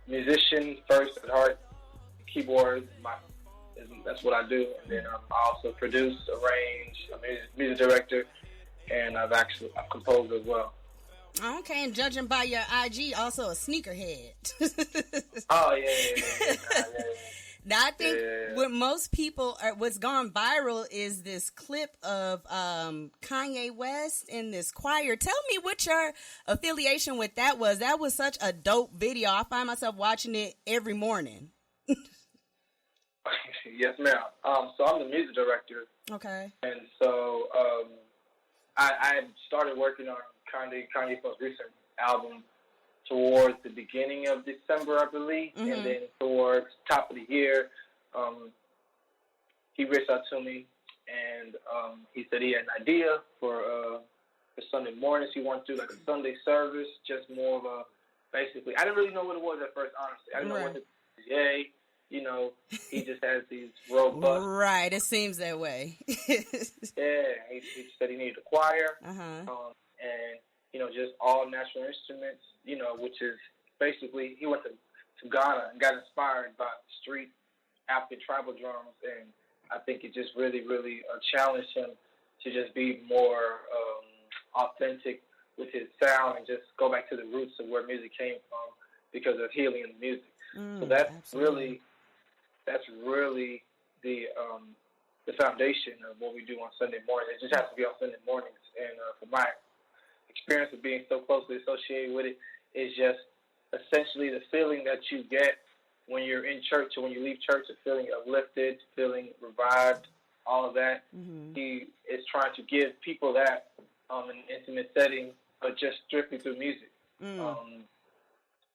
musician first at heart. Keyboard, that's what I do. And then I also produce, arrange, I'm a music director, and I've composed as well. Okay, and judging by your IG, also a sneakerhead. Oh, yeah. Now, I think what most people what's gone viral is this clip of Kanye West in this choir. Tell me what your affiliation with that was. That was such a dope video. I find myself watching it every morning. Yes, ma'am. So I'm the music director. Okay. And so I started working on Kanye's most recent album towards the beginning of December, I believe, and then towards top of the year, he reached out to me, and he said he had an idea for Sunday mornings. He wanted to do like a Sunday service, just more of a, basically, I didn't really know what it was at first, honestly. I didn't know what it was. Yay. You know, he just has these robust. Right, it seems that way. Yeah, he said he needed a choir, and, you know, just all national instruments, you know, which is basically, he went to Ghana and got inspired by street African tribal drums, and I think it just really, really challenged him to just be more authentic with his sound and just go back to the roots of where music came from because of healing in the music. So that's really the foundation of what we do on Sunday mornings. It just has to be on Sunday mornings. And from my experience of being so closely associated with it, is just essentially the feeling that you get when you're in church or when you leave church, a feeling uplifted, feeling revived, all of that. He is trying to give people that in an intimate setting, but just strictly through music.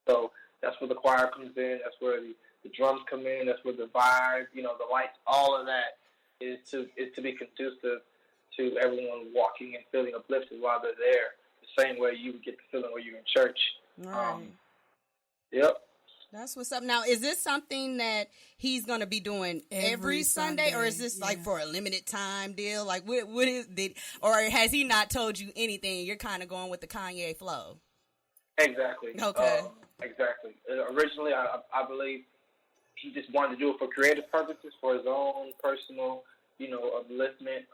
So that's where the choir comes in. That's where the drums come in. That's where the vibe, you know, the lights, all of that is to be conducive to everyone walking and feeling uplifted while they're there, the same way you would get the feeling when you're in church. Right. Yep. That's what's up. Now, is this something that he's going to be doing every Sunday, or is this like for a limited time deal? Like, what is or has he not told you anything? You're kind of going with the Kanye flow. Exactly. Okay. Exactly. Originally, I believe he just wanted to do it for creative purposes, for his own personal, you know, upliftment,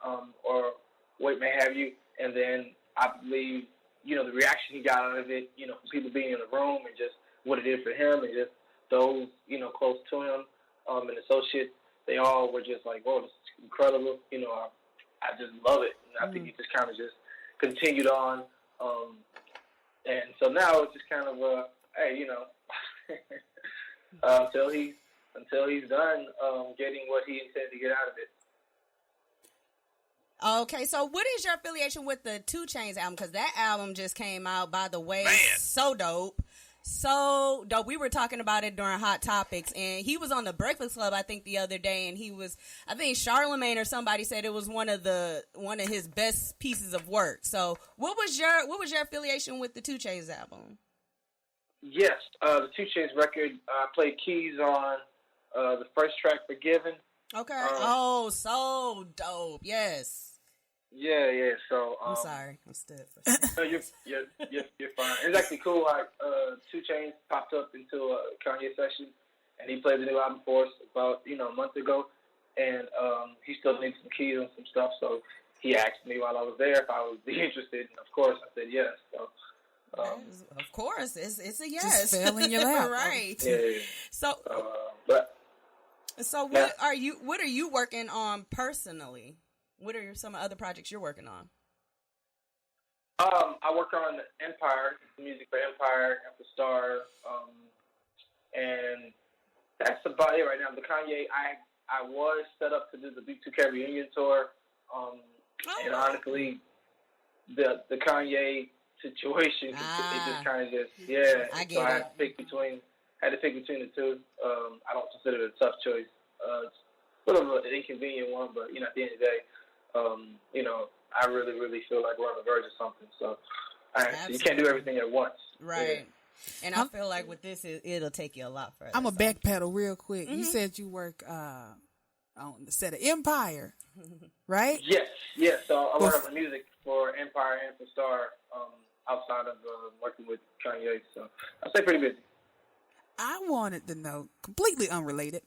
or what may have you. And then I believe, you know, the reaction he got out of it, you know, from people being in the room and just what it did for him and just those, you know, close to him and associates, they all were just like, whoa, this is incredible. You know, I just love it. And I think he just kind of just continued on. And so now it's just kind of hey, you know, until he's done getting what he intended to get out of it. Okay, so what is your affiliation with the 2 Chainz album? Because that album just came out, by the way, so dope. So dope. We were talking about it during Hot Topics, and he was on the Breakfast Club, I think, the other day, and I think Charlemagne or somebody said it was one of his best pieces of work. So what was your affiliation with the 2 Chainz album? Yes, the 2 Chainz record, I played keys on the first track, Forgiven. Okay. So dope. Yes. Yeah. So I'm sorry, I'm stiff. No, you're fine. It's actually cool how 2 Chainz popped up into a Kanye session, and he played the new album for us about a month ago, and he still needs some keys and some stuff. So he asked me while I was there if I would be interested, and of course I said yes. So. Of course, it's a yes. Just fell in your lap, right? Yeah. So, So what are you working on personally? What are some other projects you're working on? I work on Empire, music for Empire and for Star, and that's about it right now. The Kanye, I was set up to do the B2K reunion tour, and honestly, the Kanye situation, it just kind of I had to pick between the two. I don't consider it a tough choice. It's sort of an inconvenient one, but at the end of the day, I really, really feel like we're on the verge of something. So you can't do everything at once. Right. Yeah. And I feel like with this, it'll take you a lot further. I'm a backpedal real quick. You said you work on the set of Empire, right? Yes. So I work on the music for Empire and for Star outside of working with Kanye. So I stay pretty busy. I wanted to know, completely unrelated,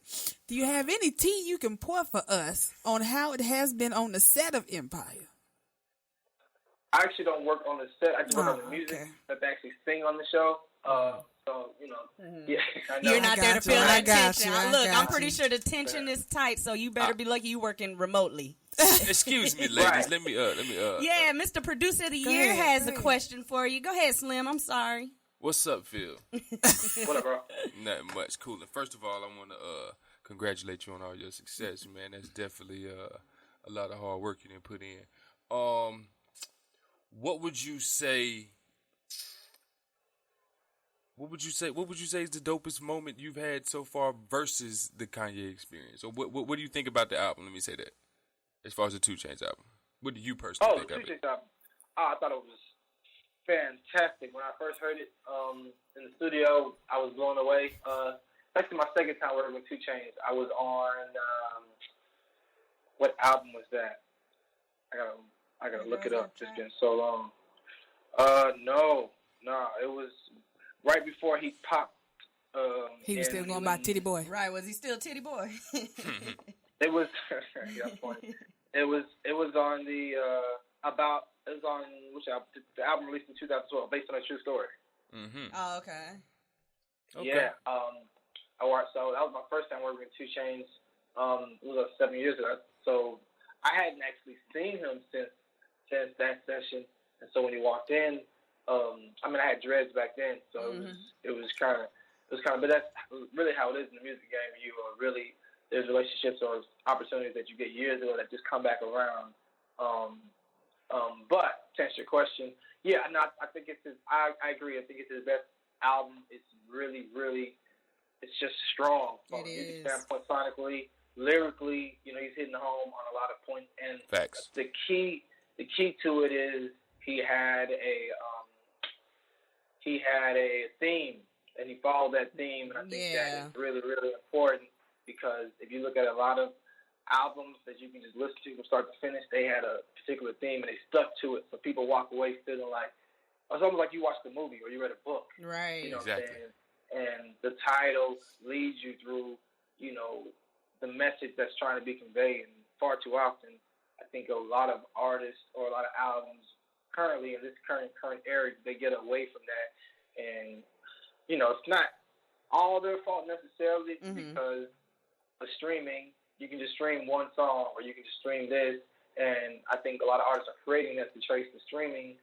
do you have any tea you can pour for us on how it has been on the set of Empire? I actually don't work on the set. I just work on the music that they actually sing on the show. So, yeah. I know. You're not there to feel that tension. Look, I'm pretty sure the tension is tight, so you better be lucky you working remotely. Excuse me, ladies. Right. Let me Yeah, Mr. Producer of the Year has a question for you. Go ahead, Slim. I'm sorry. What's up, Phil? What up, bro? Nothing much. Cool. And first of all, I want to congratulate you on all your success, man. That's definitely a lot of hard work you didn't put in. What would you say What would you say? What would you say is the dopest moment you've had so far versus the Kanye experience? Or what do you think about the album? Let me say that. As far as the 2 Chainz album, what do you personally think of it? 2 Chainz album. I thought it was fantastic. When I first heard it in the studio, I was blown away. Actually, my second time working with 2 Chainz, I was on what album was that? I gotta look it up. It's been so long. No, it was right before he popped. He was still going by Titty Boy. Right? Was he still Titty Boy? It was. Yeah, funny. It was on the it was on which album? The album released in 2012, based on a true story. Mm-hmm. Oh, okay. Yeah. So that was my first time working with 2 Chainz. It was 7 years ago. So I hadn't actually seen him since that session. And so when he walked in, I had dreads back then, so it was kind of, but that's really how it is in the music game. There's relationships or opportunities that you get years ago that just come back around. But to answer your question, yeah, I think it's I agree. I think it's his best album. It's really, really, it's just strong from a music standpoint, sonically, lyrically. He's hitting home on a lot of points. And facts. The key to it is he had a theme, and he followed that theme, and I think that is really, really important, because if you look at a lot of albums that you can just listen to from start to finish, they had a particular theme and they stuck to it, so people walk away feeling like it's almost like you watched a movie or you read a book. Right. You know exactly. what I'm saying? And the title leads you through, the message that's trying to be conveyed. And far too often, I think a lot of artists or a lot of albums currently in this current era, they get away from that. And, it's not all their fault necessarily, because of streaming, you can just stream one song or you can just stream this. And I think a lot of artists are creating that to trace the streaming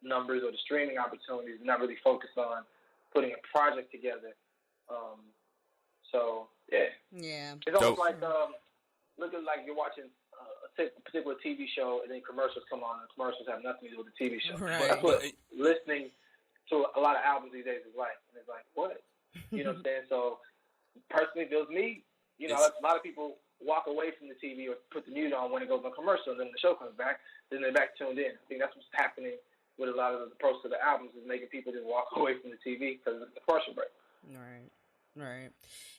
numbers or the streaming opportunities, and not really focused on putting a project together. Yeah. It's almost like looking like you're watching a particular TV show, and then commercials come on, and commercials have nothing to do with the TV show. Right. That's what listening to a lot of albums these days is like. And it's like, what? You know what I'm saying? So personally, if it was me, a lot of people walk away from the TV or put the mute on when it goes on commercial, and then when the show comes back, then they're back tuned in. I think that's what's happening with a lot of the approach to the albums, is making people just walk away from the TV because of the commercial break. Right.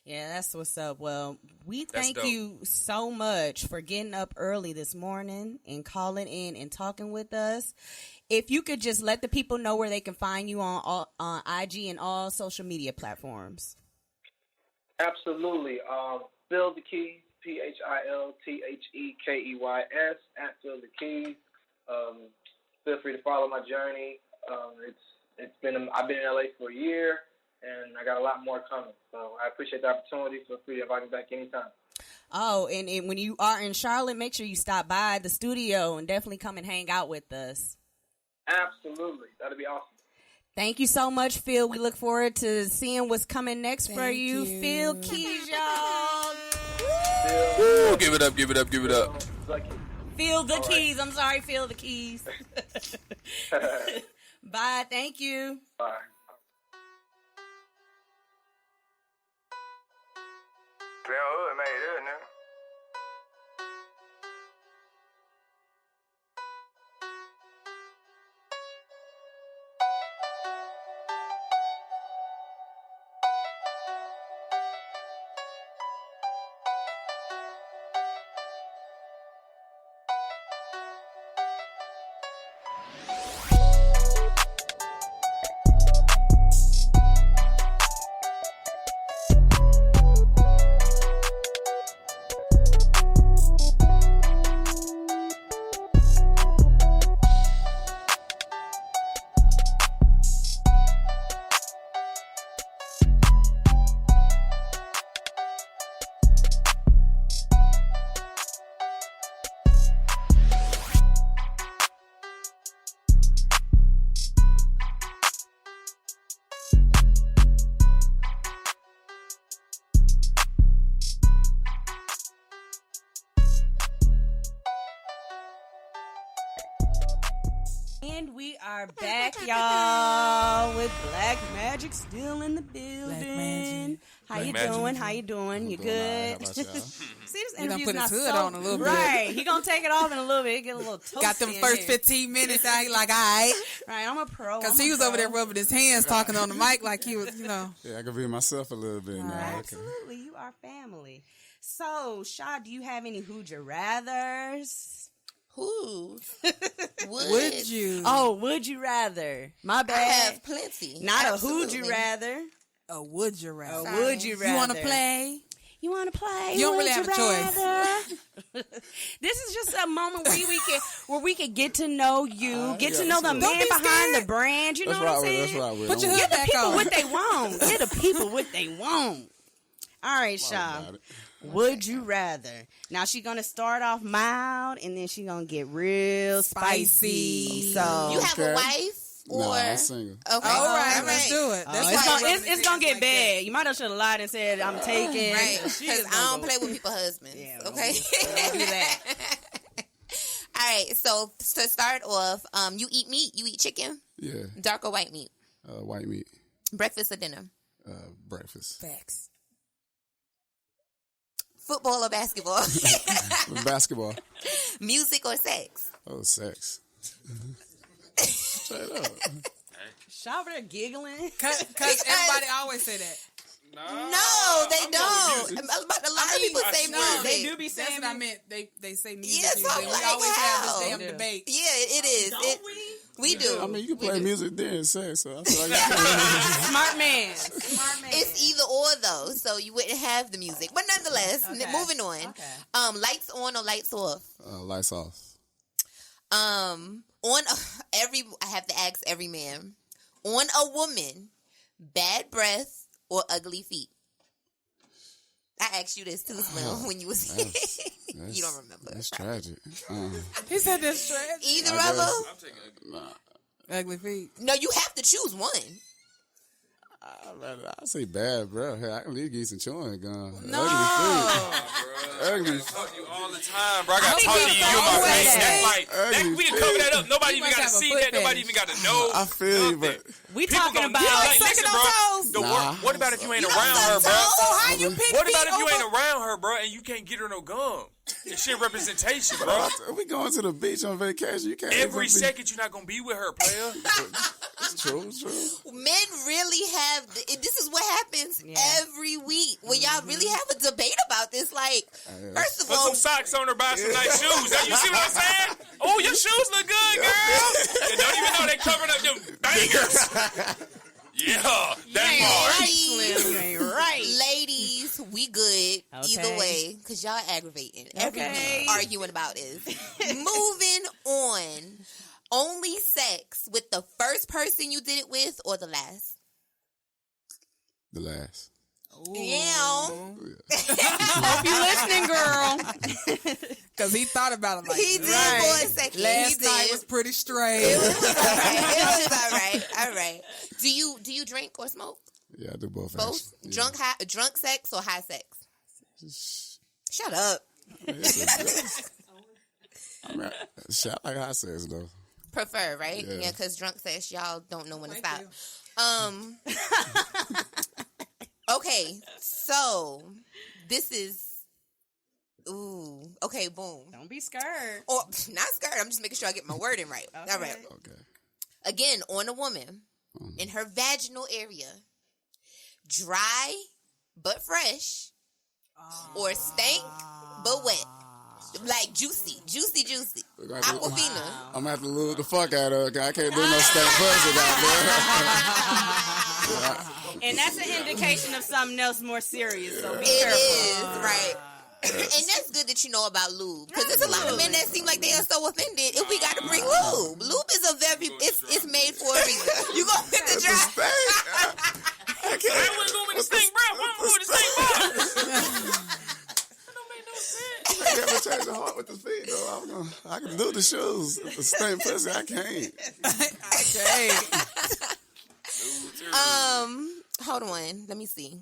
Yeah, that's what's up. Well, we thank you so much for getting up early this morning and calling in and talking with us. If you could just let the people know where they can find you on IG and all social media platforms. Absolutely. Philthekeys, PhilThekeys @Philthekeys. Feel free to follow my journey. I've been in LA for a year, and I got a lot more coming. So I appreciate the opportunity. Feel free to invite me back anytime. Oh, and when you are in Charlotte, make sure you stop by the studio and definitely come and hang out with us. Absolutely. That'd be awesome. Thank you so much, Phil. We look forward to seeing what's coming next for you. Philthekeys, y'all. Woo, give it up. Philthekeys. I'm sorry, Philthekeys. Bye. Thank you. Bye. And we are back, y'all, with Black Magic still in the building. How you doing? How you doing? You good? How about y'all? See, this He done interview's put not his hood so on a little bit. right. He gonna take it off in a little bit. Get a little toast. Got them in first here. 15 minutes out. He like, all right. Right, I'm a pro. Because he was over there rubbing his hands, talking on the mic like he was, Yeah, I can be myself a little bit now. Okay. Absolutely, you are family. So, Shaw, do you have any Who'd You Rathers? Who? Would you? Oh, would you rather? My I bad. have plenty. Not Absolutely. a who'd you rather. Oh, would you rather? A would you rather? You want to play? You want to play? You don't really Would have a choice. choice. This is just a moment where we can get to know you, get to know the Don't man be behind scared. the brand. You know what I'm saying? That's right. Put your hood Get the back people on. what they want. Get the people what they want. All right, Shaw. Would you rather? Now she gonna start off mild and then she gonna get real spicy. So You have a wife? Or No, I'm single. Okay, All right, let's do it. it's gonna get bad. You might have should have lied and said I'm taking. Right, She because is I gonna don't go- play with people's husbands. Yeah, okay, don't do that. All right. So to start off, you eat meat. You eat chicken, Yeah, dark or white meat, white meat, breakfast or dinner, breakfast, Facts. football or basketball, basketball. music or sex. Oh, sex. Straight up. Shaw over there giggling. Because everybody always say that. No, they don't. A lot of people say no, music. They do be That's saying what I meant. They say music. Yes, music. I'm We like, always how? have this damn debate. Yeah, it is. We do. I mean, you can play music during sex, so I feel like you can. Smart man. Smart man. It's either or though, so you wouldn't have the music. But nonetheless, Okay. moving on. Okay. Lights on or lights off? Lights off. On I have to ask every man. On a woman, bad breath or ugly feet? I asked you this too, Slim, when you was you don't remember. That's tragic. He said that's trash. Either of them? I'm taking Ugly feet. No, you have to choose one. I say bad, bro. Hey, I can at least get some chewing gum. No. Ugly I talk to you all the time, bro. I gotta think talk to he's you. You're my always face. that. That's like, Ugly we can cover that up. Nobody He even must gotta have a see foot that. Nobody fetish. even gotta know. I feel you, but We People talking gonna about be like, listen, sucking bro. on toes? What about if you ain't You around her, don't suck bro? toes? How you pick What about feet if you ain't over- around her, bro, and you can't get her no gum? It's shit representation, bro. we going to the beach on vacation. You can't Every just be- second you're not gonna be with her, player. It's true, it's true. Men really have. This is what happens every week when y'all really have a debate about this. Like, first of Put all, some socks on her, buy some nice shoes. You see what I'm saying? Oh, your shoes look good, girl. You don't even know they covered up them bangers. Yeah, that part. Slim, you ain't right. ladies, we good either Okay. way because y'all aggravating. Every Okay. week arguing about this. Moving on. Only sex with the first person you did it with or the last? The last. Yeah. Hope you listening, girl. Because he thought about it like He did right. for a second. He Last did. night was pretty straight. It was all right. All right. Do you drink or smoke? Yeah, I do both. Both? actually. Drunk sex or high sex? Shut up. I mean, shit, I like high sex though. Prefer, right? Yeah. Yeah, because drunk sex, y'all don't know when to Thank stop. Okay, so this is. Ooh. Okay, boom. Don't be scared. Or not scared. I'm just making sure I get my wording right. Okay. All right. Okay. Again, on a woman in her vaginal area, dry but fresh, or stank but wet, like juicy. Aquafina. I'm gonna have to lose the fuck out of her. 'Cause I can't do no stank pussy out there. And that's an indication of something else more serious. So be It careful. is right. And that's good that you know about lube, because there's a lot of men that seem like they are so offended if we got to bring lube. Lube is a very it's made for a reason. You gonna get the dry? I can't. I wasn't going with the stink breath. Why am I going with the stink breath? That don't make no sense. I can't change the heart with the feet though. I can do the shoes. The stank pussy, I can't. Hold on. Let me see.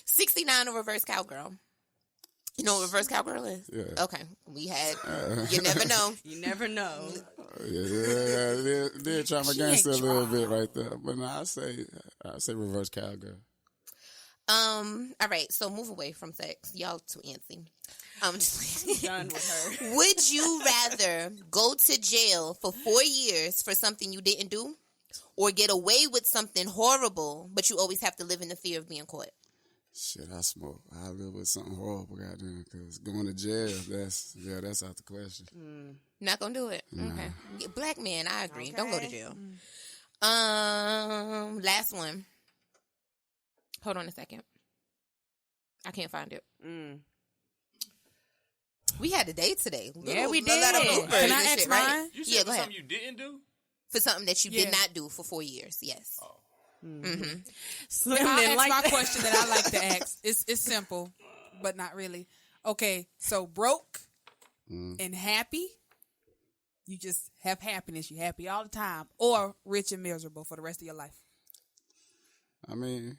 69 or reverse cowgirl. You know what reverse cowgirl is? Yeah. Okay. We had, you never know. You never know. They're trying my gangster a little bit right there. But no, I say reverse cowgirl. All right, so move away from sex. Y'all too antsy. I'm just done with her. Would you rather go to jail for 4 years for something you didn't do, or get away with something horrible, but you always have to live in the fear of being caught? Shit, I smoke. I live with something horrible, goddamn. Because going to jail, that's out the question. Not gonna do it. Nah. Okay. Black man, I agree. Okay. Don't go to jail. Last one. Hold on a second. I can't find it. We had a date today. Yeah, we A lot of did. bloopers Can I and ask shit, right? mine? You said Yeah, for go ahead. something you didn't do? For something that you did not do for 4 years. Yes. Slim I'll didn't ask like my that. question that I like to ask. It's simple, but not really. Okay, so broke and happy. You just have happiness. You happy all the time, or rich and miserable for the rest of your life. I mean,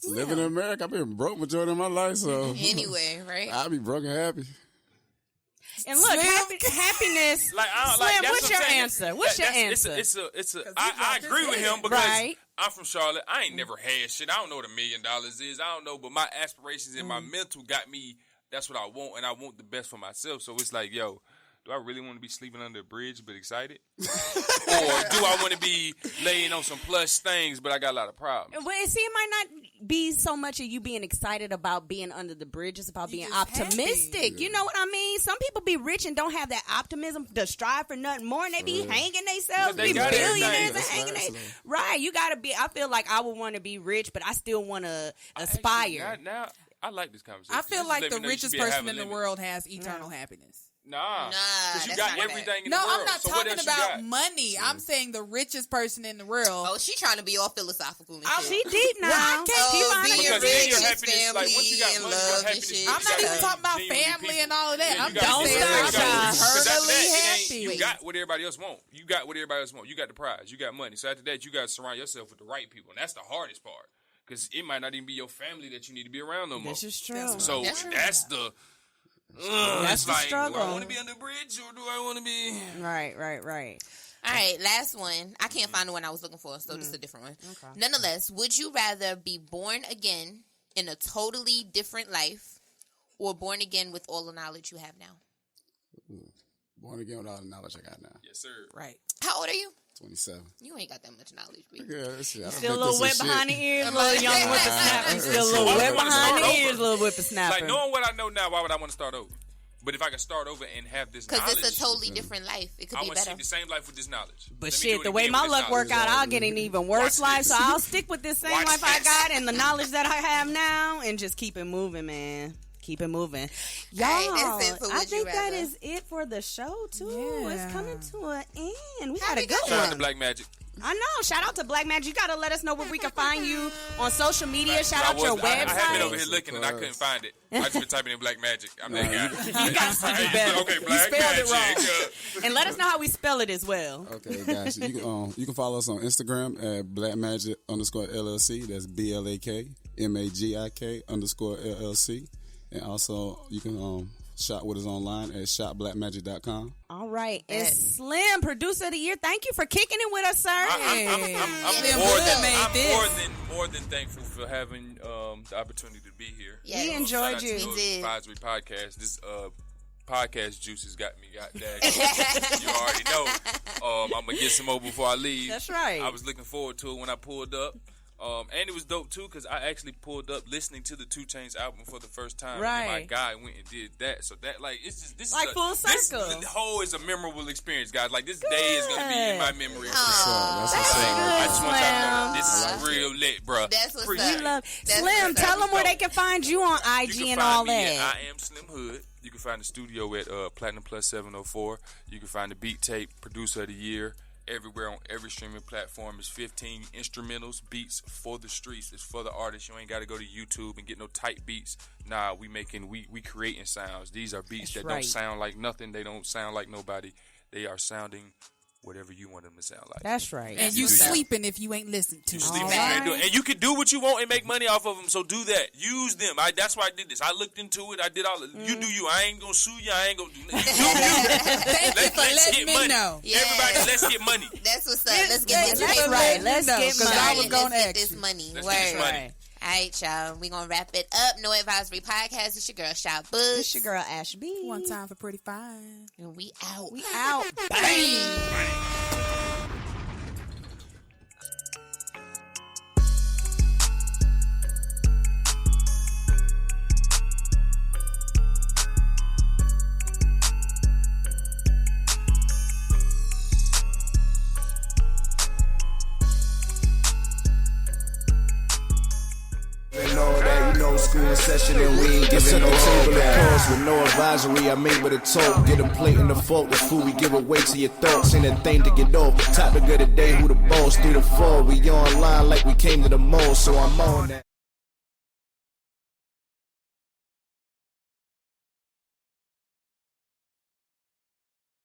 living in America, I've been broke majority of my life, so Anyway, right? I'll be broke and happy. And look, happiness. Like, I don't, Slim, like, that's what's what your I'm saying. answer? What's your That's- answer? It's a. I agree with him because Right. I'm from Charlotte. I ain't never had shit. I don't know what $1 million is. I don't know, but my aspirations and my mental got me. That's what I want, and I want the best for myself. So it's like, yo, do I really want to be sleeping under a bridge but excited? Or do I want to be laying on some plush things but I got a lot of problems? Well, see, it might not be so much of you being excited about being under the bridge. It's about being just optimistic. happy. You know what I mean? Some people be rich and don't have that optimism to strive for nothing more, and they be hanging themselves, They be got billionaires everything. and That's hanging right, they. so- Right, you got to be. I feel like I would want to be rich, but I still want to aspire. Actually, now I like this conversation. I feel This like let the me know you richest should be a person have a in the limit. world has eternal happiness. Nah, because you that's got not everything in No, the world. I'm not So what talking else you about got? money. I'm saying the richest person in the world. Oh, she trying to be all philosophical and She shit. deep now. Well, I can't Keep Oh, on being it. Because then your rich, happiness, like once you got family, money, and your love and happiness. shit. you I'm not gotta even be talking about genuinely family people. and all of that. Yeah, I'm you gotta just be saying real. I'm You gotta be real. 'Cause after eternally that, it ain't- happy. You got what everybody else want. You got what everybody else want. You got the prize. You got money. So after that, you got to surround yourself with the right people, and that's the hardest part. Because it might not even be your family that you need to be around no more. This is true. So That's true. that's the. That's it's the like, struggle. do I want to be on the bridge or do I want to be? Right. All right, last one. I can't find the one I was looking for, so this is a different one. Okay. Nonetheless, would you rather be born again in a totally different life, or born again with all the knowledge you have now? Born again with all the knowledge I got now. Yes, sir. Right. How old are you? 27. You ain't got that much knowledge, B. Yeah, shit, I done Still a been little through wet some behind the shit. ears, little young whippersnapper. Still a little Why would wet you wanna behind the start ears, over? little whippersnapper. Like knowing what I know now, why would I want to start over? But if I can start over and have this knowledge, Because it's a totally different life. It could I be want to better. see the same life with this knowledge. But Let me do shit, it the way again my with this luck work knowledge. out, I'll get an even worse Watch life. this. So I'll stick with this same Watch life I this. got and the knowledge that I have now, and just keep it moving, man. Keep it moving. Y'all, Alright, that's it for I Would You think that Rather. is it for the show, too. Yeah. It's coming to an end. We had Happy a good Shout out to one. Black Magic. I know. Shout out to Black Magic. You got to let us know where we can find you on social media. Shout out your I have been over website. here looking and I couldn't find it. I just been typing in Black Magic. I'm that guy. You got to do better. Okay, Black spelled it Magic. And let us know how we spell it as well. Okay, guys. You can follow us on Instagram at BlackMagic_LLC. That's BLAKMAGIK_LLC. And also, you can shop with us online at shopblackmagic.com. All right. And Slim, producer of the year, thank you for kicking it with us, sir. I'm more than thankful for having the opportunity to be here. Yes. We enjoyed Shout out you. to We did. NoAdvisory podcast. This podcast juice has got me daggone. You already know. I'm gonna get some more before I leave. That's right. I was looking forward to it when I pulled up. And it was dope too because I actually pulled up listening to the 2 Chainz album for the first time. Right. And my guy went and did that. So that it's just this Like is full circle. This whole is a memorable experience, guys. Like this day is gonna be in my memory. That's what's That's up. I just want y'all to know Slim. this is real lit, bro. That's what's Appreciate up. it. Love. That's Slim, what's tell up. them where they can find you on You IG can and find all me that. at I Am Slim Hood. You can find the studio at Platinum Plus 704. You can find the Beat Tape Producer of the Year everywhere on every streaming platform. It's 15 instrumentals, beats for the streets. It's for the artists. You ain't got to go to YouTube and get no tight beats. Nah, we creating sounds. These are beats That's that right. don't sound like nothing. They don't sound like nobody. They are sounding whatever you want them to sound like. That's right. And you sleeping if you ain't listened to. You sleeping if you ain't doing. And you can do what you want and make money off of them. So do that. Use them. That's why I did this. I looked into it. I did all of it. You do you. I ain't gonna sue you. I ain't gonna do nothing. You do you. Let's get money. Yes. Everybody, let's get money. That's what's up. Let's get this That's right. Let's get Because I was gonna Let's get ask this you. money. Let's Word. get this money. All right, y'all. We're going to wrap it up. No Advisory Podcast. It's your girl, Shaw Bush. It's your girl, Ash B. One time for Pretty Fine. And we out. We out. School in session and we ain't giving no table of course with no advisory. I'm able to talk, get a plate in the fork. The food we give away to your thoughts ain't a thing to get off. Topic of the day, who the boss? 3 to 4. We online like we came to the mall, so I'm on that.